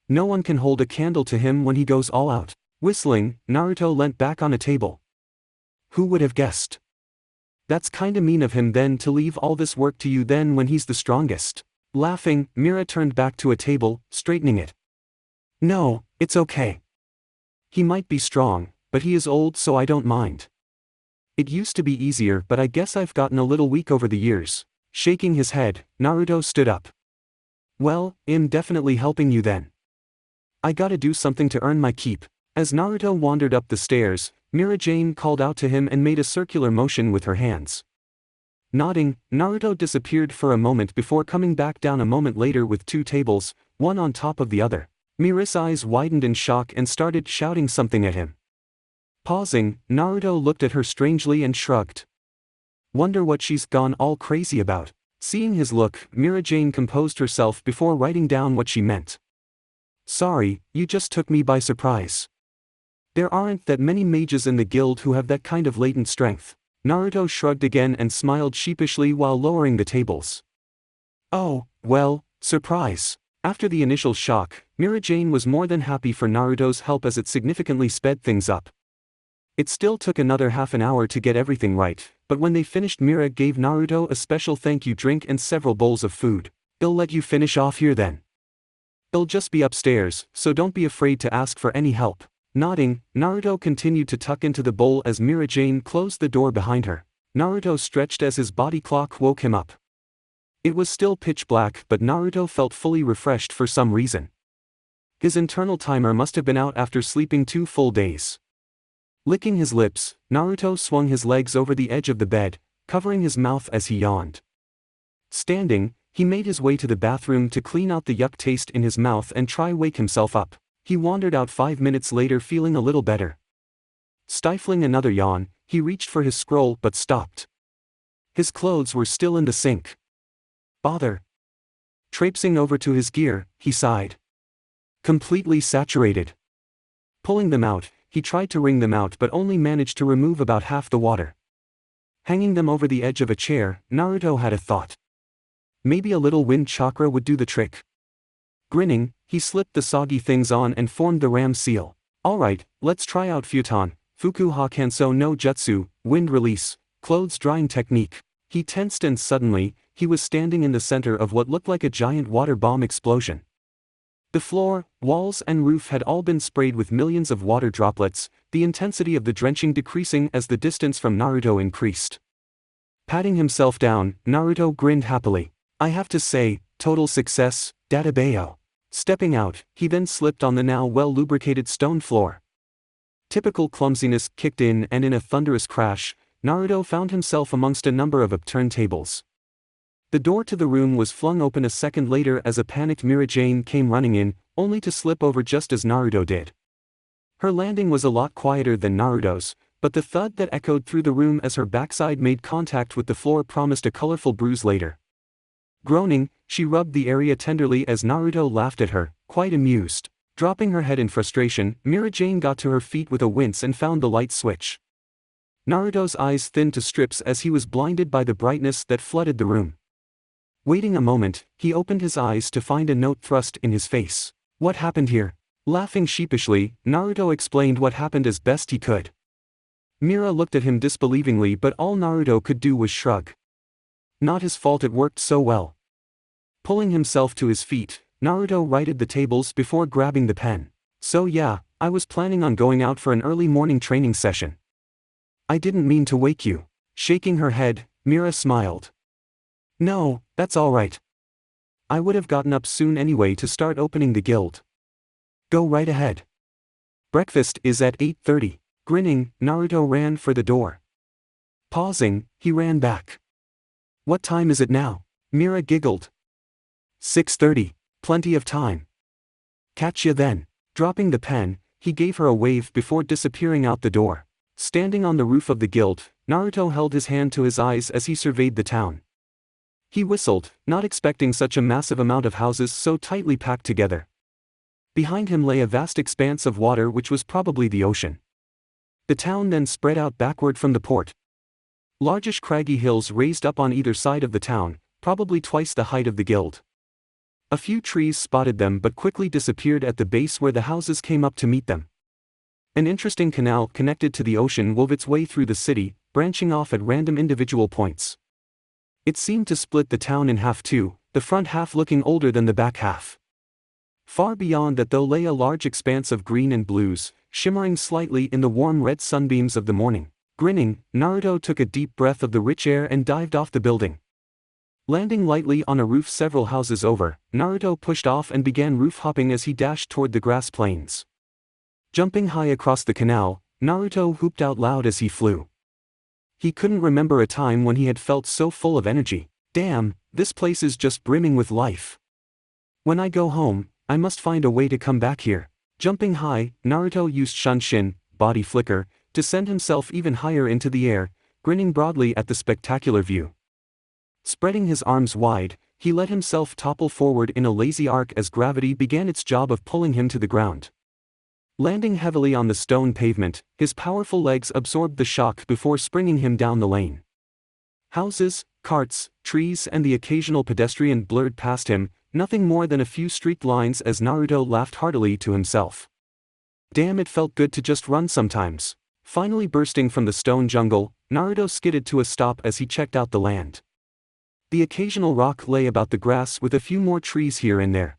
No one can hold a candle to him when he goes all out. Whistling, Naruto leant back on a table. Who would have guessed? That's kinda mean of him then to leave all this work to you then when he's the strongest. Laughing, Mira turned back to a table, straightening it. No, it's okay. He might be strong, but he is old so I don't mind. It used to be easier but I guess I've gotten a little weak over the years. Shaking his head, Naruto stood up. Well, I'm definitely helping you then. I gotta do something to earn my keep. As Naruto wandered up the stairs, Mira Jane called out to him and made a circular motion with her hands. Nodding, Naruto disappeared for a moment before coming back down a moment later with 2 tables, one on top of the other. Mira's eyes widened in shock and started shouting something at him. Pausing, Naruto looked at her strangely and shrugged. Wonder what she's gone all crazy about. Seeing his look, Mira Jane composed herself before writing down what she meant. Sorry, you just took me by surprise. There aren't that many mages in the guild who have that kind of latent strength. Naruto shrugged again and smiled sheepishly while lowering the tables. Oh, well, surprise. After the initial shock, Mira Jane was more than happy for Naruto's help as it significantly sped things up. It still took another half an hour to get everything right, but when they finished Mira gave Naruto a special thank you drink and several bowls of food. I'll let you finish off here then. I'll just be upstairs, so don't be afraid to ask for any help. Nodding, Naruto continued to tuck into the bowl as Mira Jane closed the door behind her. Naruto stretched as his body clock woke him up. It was still pitch black but Naruto felt fully refreshed for some reason. His internal timer must have been out after sleeping 2 full days. Licking his lips, Naruto swung his legs over the edge of the bed, covering his mouth as he yawned. Standing, he made his way to the bathroom to clean out the yuck taste in his mouth and try wake himself up. He wandered out 5 minutes later feeling a little better. Stifling another yawn, he reached for his scroll but stopped. His clothes were still in the sink. Bother. Traipsing over to his gear, he sighed. Completely saturated. Pulling them out, he tried to wring them out but only managed to remove about half the water. Hanging them over the edge of a chair, Naruto had a thought. Maybe a little wind chakra would do the trick. Grinning, he slipped the soggy things on and formed the ram seal. Alright, let's try out Futon, Fuku ha Kanso no Jutsu, wind release, clothes drying technique. He tensed and suddenly, he was standing in the center of what looked like a giant water bomb explosion. The floor, walls and roof had all been sprayed with millions of water droplets, the intensity of the drenching decreasing as the distance from Naruto increased. Patting himself down, Naruto grinned happily. I have to say, total success, Databayo. Stepping out, he then slipped on the now well-lubricated stone floor. Typical clumsiness kicked in and in a thunderous crash, Naruto found himself amongst a number of upturned tables. The door to the room was flung open a second later as a panicked Mira-Jane came running in, only to slip over just as Naruto did. Her landing was a lot quieter than Naruto's, but the thud that echoed through the room as her backside made contact with the floor promised a colorful bruise later. Groaning, she rubbed the area tenderly as Naruto laughed at her, quite amused. Dropping her head in frustration, Mira-Jane got to her feet with a wince and found the light switch. Naruto's eyes thinned to strips as he was blinded by the brightness that flooded the room. Waiting a moment, he opened his eyes to find a note thrust in his face. What happened here? Laughing sheepishly, Naruto explained what happened as best he could. Mira looked at him disbelievingly but all Naruto could do was shrug. Not his fault it worked so well. Pulling himself to his feet, Naruto righted the tables before grabbing the pen. So yeah, I was planning on going out for an early morning training session. I didn't mean to wake you. Shaking her head, Mira smiled. No, that's alright. I would have gotten up soon anyway to start opening the guild. Go right ahead. Breakfast is at 8:30. Grinning, Naruto ran for the door. Pausing, he ran back. What time is it now? Mira giggled. 6:30. Plenty of time. Catch ya then. Dropping the pen, he gave her a wave before disappearing out the door. Standing on the roof of the guild, Naruto held his hand to his eyes as he surveyed the town. He whistled, not expecting such a massive amount of houses so tightly packed together. Behind him lay a vast expanse of water which was probably the ocean. The town then spread out backward from the port. Largish craggy hills raised up on either side of the town, probably twice the height of the guild. A few trees spotted them but quickly disappeared at the base where the houses came up to meet them. An interesting canal connected to the ocean wove its way through the city, branching off at random individual points. It seemed to split the town in half too, the front half looking older than the back half. Far beyond that though lay a large expanse of green and blues, shimmering slightly in the warm red sunbeams of the morning. Grinning, Naruto took a deep breath of the rich air and dived off the building. Landing lightly on a roof several houses over, Naruto pushed off and began roof hopping as he dashed toward the grass plains. Jumping high across the canal, Naruto whooped out loud as he flew. He couldn't remember a time when he had felt so full of energy. Damn, this place is just brimming with life. When I go home, I must find a way to come back here. Jumping high, Naruto used Shunshin, body flicker, to send himself even higher into the air, grinning broadly at the spectacular view. Spreading his arms wide, he let himself topple forward in a lazy arc as gravity began its job of pulling him to the ground. Landing heavily on the stone pavement, his powerful legs absorbed the shock before springing him down the lane. Houses, carts, trees and the occasional pedestrian blurred past him, nothing more than a few streaked lines as Naruto laughed heartily to himself. Damn, it felt good to just run sometimes. Finally bursting from the stone jungle, Naruto skidded to a stop as he checked out the land. The occasional rock lay about the grass with a few more trees here and there.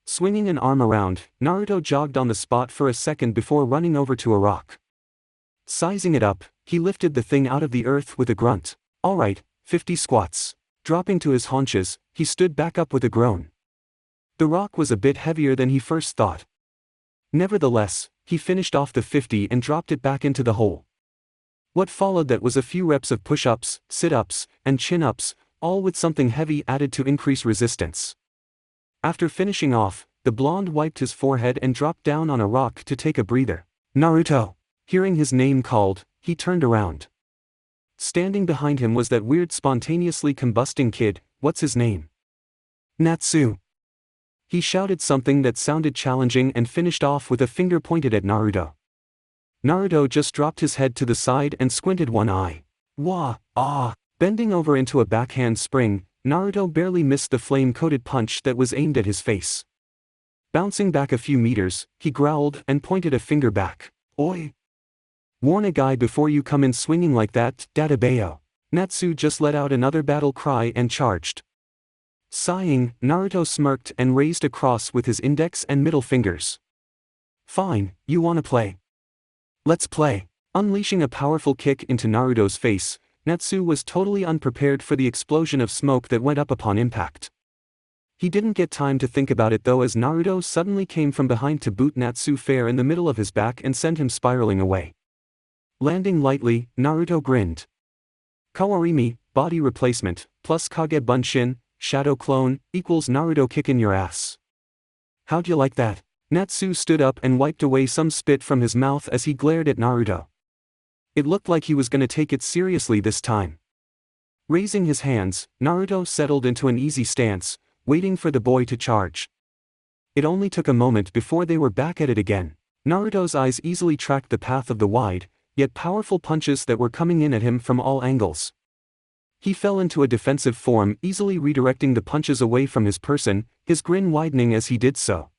Swinging an arm around, Naruto jogged on the spot for a second before running over to a rock. Sizing it up, he lifted the thing out of the earth with a grunt. Alright, 50 squats. Dropping to his haunches, he stood back up with a groan. The rock was a bit heavier than he first thought. Nevertheless, he finished off the 50 and dropped it back into the hole. What followed that was a few reps of push-ups, sit-ups, and chin-ups, all with something heavy added to increase resistance. After finishing off, the blonde wiped his forehead and dropped down on a rock to take a breather. Naruto! Hearing his name called, he turned around. Standing behind him was that weird spontaneously combusting kid. What's his name? Natsu. He shouted something that sounded challenging and finished off with a finger pointed at Naruto. Naruto just dropped his head to the side and squinted one eye. Wah, ah! Bending over into a backhand spring, Naruto barely missed the flame-coated punch that was aimed at his face. Bouncing back a few meters, he growled and pointed a finger back. Oi! Warn a guy before you come in swinging like that, Dadabayo. Natsu just let out another battle cry and charged. Sighing, Naruto smirked and raised a cross with his index and middle fingers. Fine, you wanna play? Let's play. Unleashing a powerful kick into Naruto's face, Natsu was totally unprepared for the explosion of smoke that went up upon impact. He didn't get time to think about it though, as Naruto suddenly came from behind to boot Natsu fair in the middle of his back and send him spiraling away. Landing lightly, Naruto grinned. Kawarimi, body replacement, plus Kage Bunshin, shadow clone, equals Naruto kickin' your ass. How'd you like that? Natsu stood up and wiped away some spit from his mouth as he glared at Naruto. It looked like he was gonna take it seriously this time. Raising his hands, Naruto settled into an easy stance, waiting for the boy to charge. It only took a moment before they were back at it again. Naruto's eyes easily tracked the path of the wide, yet powerful punches that were coming in at him from all angles. He fell into a defensive form, easily redirecting the punches away from his person, his grin widening as he did so.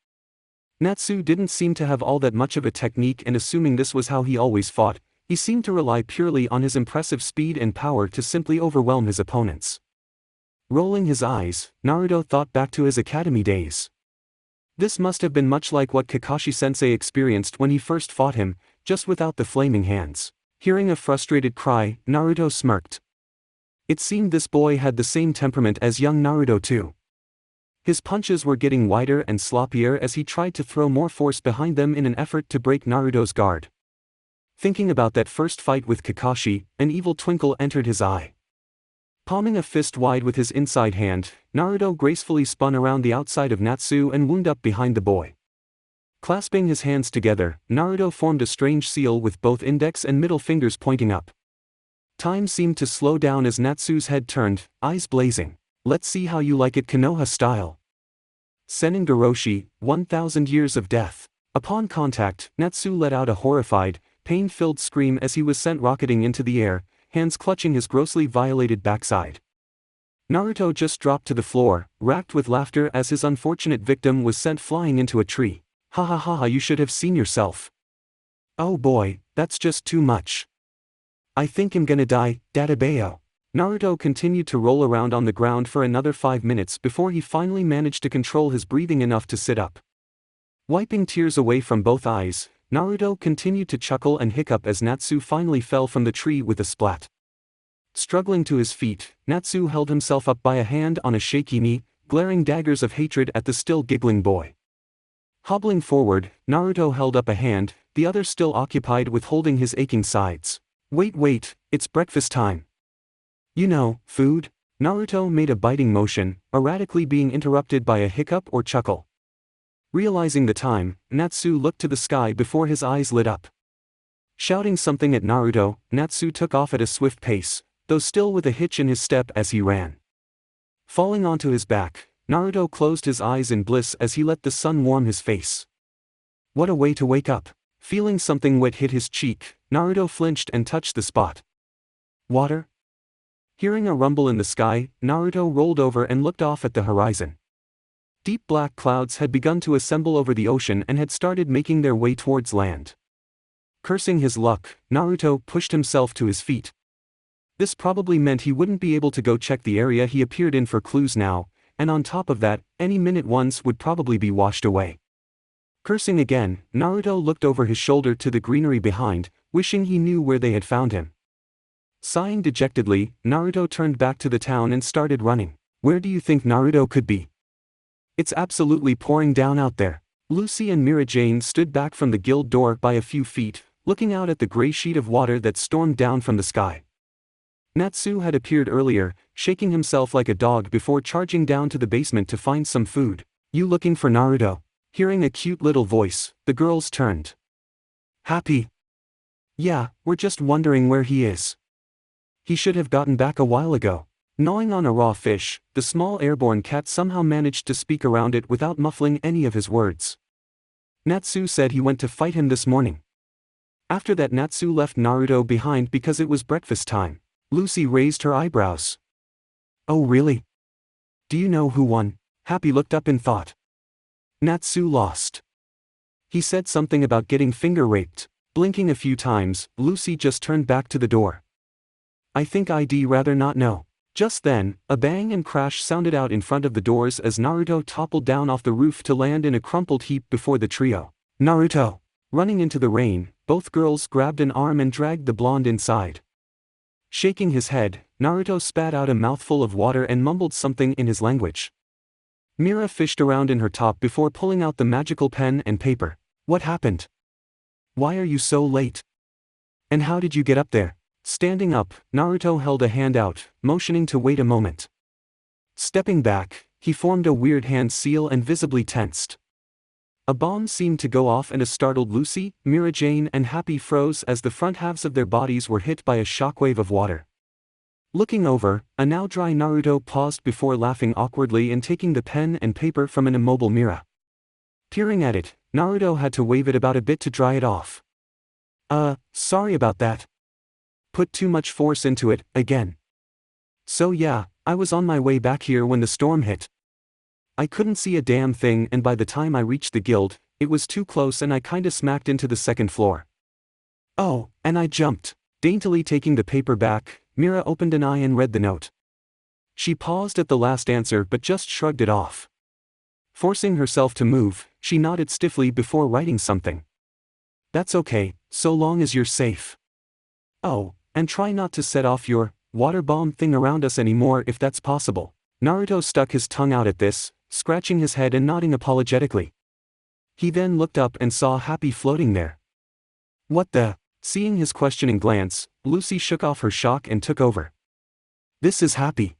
Natsu didn't seem to have all that much of a technique, and assuming this was how he always fought, he seemed to rely purely on his impressive speed and power to simply overwhelm his opponents. Rolling his eyes, Naruto thought back to his academy days. This must have been much like what Kakashi-sensei experienced when he first fought him, just without the flaming hands. Hearing a frustrated cry, Naruto smirked. It seemed this boy had the same temperament as young Naruto too. His punches were getting wider and sloppier as he tried to throw more force behind them in an effort to break Naruto's guard. Thinking about that first fight with Kakashi, an evil twinkle entered his eye. Palming a fist wide with his inside hand, Naruto gracefully spun around the outside of Natsu and wound up behind the boy. Clasping his hands together, Naruto formed a strange seal with both index and middle fingers pointing up. Time seemed to slow down as Natsu's head turned, eyes blazing. Let's see how you like it Konoha style. Senin Goroshi, 1000 Years of Death. Upon contact, Natsu let out a horrified, pain-filled scream as he was sent rocketing into the air, hands clutching his grossly violated backside. Naruto just dropped to the floor, racked with laughter as his unfortunate victim was sent flying into a tree. Ha ha ha ha, you should have seen yourself. Oh boy, that's just too much. I think I'm gonna die, Dadabayo. Naruto continued to roll around on the ground for another 5 minutes before he finally managed to control his breathing enough to sit up. Wiping tears away from both eyes, Naruto continued to chuckle and hiccup as Natsu finally fell from the tree with a splat. Struggling to his feet, Natsu held himself up by a hand on a shaky knee, glaring daggers of hatred at the still giggling boy. Hobbling forward, Naruto held up a hand, the other still occupied with holding his aching sides. Wait, it's breakfast time. You know, food? Naruto made a biting motion, erratically being interrupted by a hiccup or chuckle. Realizing the time, Natsu looked to the sky before his eyes lit up. Shouting something at Naruto, Natsu took off at a swift pace, though still with a hitch in his step as he ran. Falling onto his back, Naruto closed his eyes in bliss as he let the sun warm his face. What a way to wake up. Feeling something wet hit his cheek, Naruto flinched and touched the spot. Water? Hearing a rumble in the sky, Naruto rolled over and looked off at the horizon. Deep black clouds had begun to assemble over the ocean and had started making their way towards land. Cursing his luck, Naruto pushed himself to his feet. This probably meant he wouldn't be able to go check the area he appeared in for clues now, and on top of that, any minute ones would probably be washed away. Cursing again, Naruto looked over his shoulder to the greenery behind, wishing he knew where they had found him. Sighing dejectedly, Naruto turned back to the town and started running. Where do you think Naruto could be? It's absolutely pouring down out there. Lucy and Mira Jane stood back from the guild door by a few feet, looking out at the gray sheet of water that stormed down from the sky. Natsu had appeared earlier, shaking himself like a dog before charging down to the basement to find some food. You looking for Naruto? Hearing a cute little voice, the girls turned. Happy? Yeah, we're just wondering where he is. He should have gotten back a while ago. Gnawing on a raw fish, the small airborne cat somehow managed to speak around it without muffling any of his words. Natsu said he went to fight him this morning. After that, Natsu left Naruto behind because it was breakfast time. Lucy raised her eyebrows. Oh really? Do you know who won? Happy looked up in thought. Natsu lost. He said something about getting finger raped. Blinking a few times, Lucy just turned back to the door. I think I'd rather not know. Just then, a bang and crash sounded out in front of the doors as Naruto toppled down off the roof to land in a crumpled heap before the trio. Naruto! Running into the rain, both girls grabbed an arm and dragged the blonde inside. Shaking his head, Naruto spat out a mouthful of water and mumbled something in his language. Mira fished around in her top before pulling out the magical pen and paper. What happened? Why are you so late? And how did you get up there? Standing up, Naruto held a hand out, motioning to wait a moment. Stepping back, he formed a weird hand seal and visibly tensed. A bomb seemed to go off and a startled Lucy, Mira Jane and Happy froze as the front halves of their bodies were hit by a shockwave of water. Looking over, a now dry Naruto paused before laughing awkwardly and taking the pen and paper from an immobile Mira. Peering at it, Naruto had to wave it about a bit to dry it off. Sorry about that. Put too much force into it, again. So yeah, I was on my way back here when the storm hit. I couldn't see a damn thing and by the time I reached the guild, it was too close and I kinda smacked into the second floor. Oh, and I jumped. Daintily taking the paper back, Mira opened an eye and read the note. She paused at the last answer but just shrugged it off. Forcing herself to move, she nodded stiffly before writing something. That's okay, so long as you're safe. Oh, and try not to set off your water bomb thing around us anymore if that's possible. Naruto stuck his tongue out at this, scratching his head and nodding apologetically. He then looked up and saw Happy floating there. What the? Seeing his questioning glance, Lucy shook off her shock and took over. This is Happy.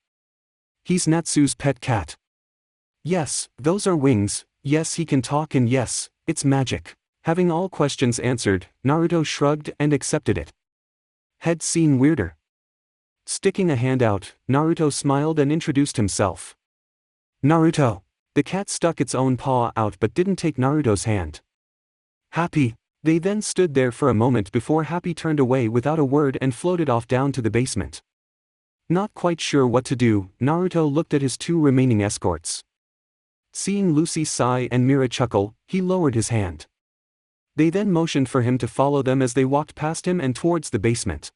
He's Natsu's pet cat. Yes, those are wings, yes he can talk and yes, it's magic. Having all questions answered, Naruto shrugged and accepted it. Had seen weirder. Sticking a hand out, Naruto smiled and introduced himself. Naruto. The cat stuck its own paw out but didn't take Naruto's hand. Happy. They then stood there for a moment before Happy turned away without a word and floated off down to the basement. Not quite sure what to do, Naruto looked at his two remaining escorts. Seeing Lucy sigh and Mira chuckle, he lowered his hand. They then motioned for him to follow them as they walked past him and towards the basement.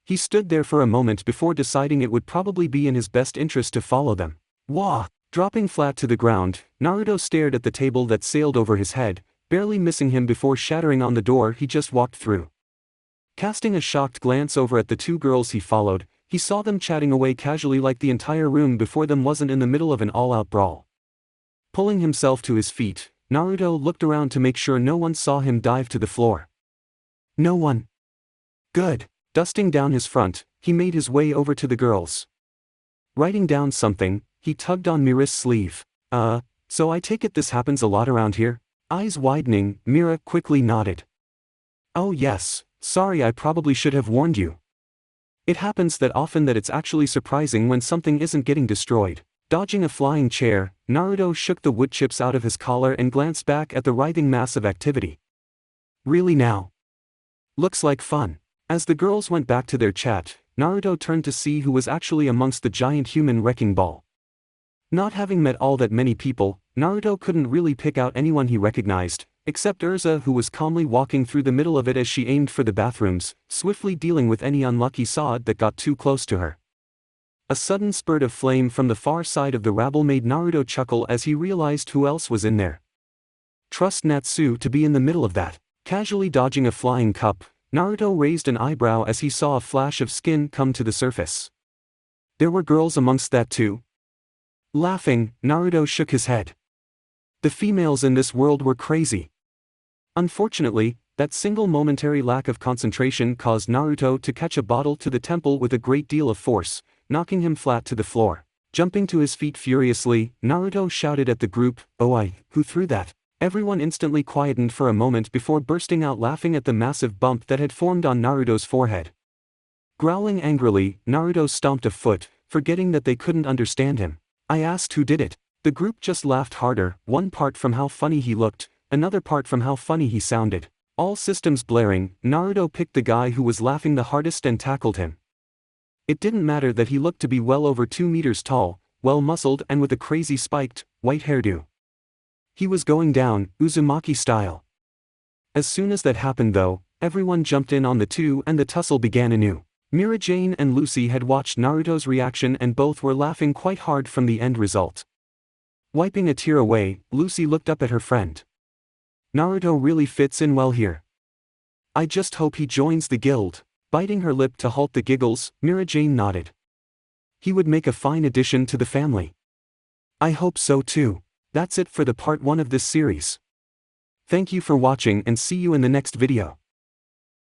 He stood there for a moment before deciding it would probably be in his best interest to follow them. Wah! Dropping flat to the ground, Naruto stared at the table that sailed over his head, barely missing him before shattering on the door he just walked through. Casting a shocked glance over at the two girls he followed, he saw them chatting away casually like the entire room before them wasn't in the middle of an all-out brawl. Pulling himself to his feet, Naruto looked around to make sure no one saw him dive to the floor. No one. Good. Dusting down his front, he made his way over to the girls. Writing down something, he tugged on Mira's sleeve. So I take it this happens a lot around here? Eyes widening, Mira quickly nodded. Oh yes, sorry I probably should have warned you. It happens that often that it's actually surprising when something isn't getting destroyed. Dodging a flying chair, Naruto shook the wood chips out of his collar and glanced back at the writhing mass of activity. Really now? Looks like fun. As the girls went back to their chat, Naruto turned to see who was actually amongst the giant human wrecking ball. Not having met all that many people, Naruto couldn't really pick out anyone he recognized, except Urza who was calmly walking through the middle of it as she aimed for the bathrooms, swiftly dealing with any unlucky sod that got too close to her. A sudden spurt of flame from the far side of the rabble made Naruto chuckle as he realized who else was in there. Trust Natsu to be in the middle of that. Casually dodging a flying cup, Naruto raised an eyebrow as he saw a flash of skin come to the surface. There were girls amongst that too? Laughing, Naruto shook his head. The females in this world were crazy. Unfortunately, that single momentary lack of concentration caused Naruto to catch a bottle to the temple with a great deal of force, knocking him flat to the floor. Jumping to his feet furiously, Naruto shouted at the group, "Oh, who threw that?" Everyone instantly quietened for a moment before bursting out laughing at the massive bump that had formed on Naruto's forehead. Growling angrily, Naruto stomped a foot, forgetting that they couldn't understand him. "I asked who did it." The group just laughed harder, one part from how funny he looked, another part from how funny he sounded. All systems blaring, Naruto picked the guy who was laughing the hardest and tackled him. It didn't matter that he looked to be well over 2 meters tall, well-muscled and with a crazy spiked, white hairdo. He was going down, Uzumaki style. As soon as that happened though, everyone jumped in on the two and the tussle began anew. Mira Jane and Lucy had watched Naruto's reaction and both were laughing quite hard from the end result. Wiping a tear away, Lucy looked up at her friend. "Naruto really fits in well here. I just hope he joins the guild." Biting her lip to halt the giggles, Mira Jane nodded. "He would make a fine addition to the family." "I hope so too." That's it for the part 1 of this series. Thank you for watching and see you in the next video.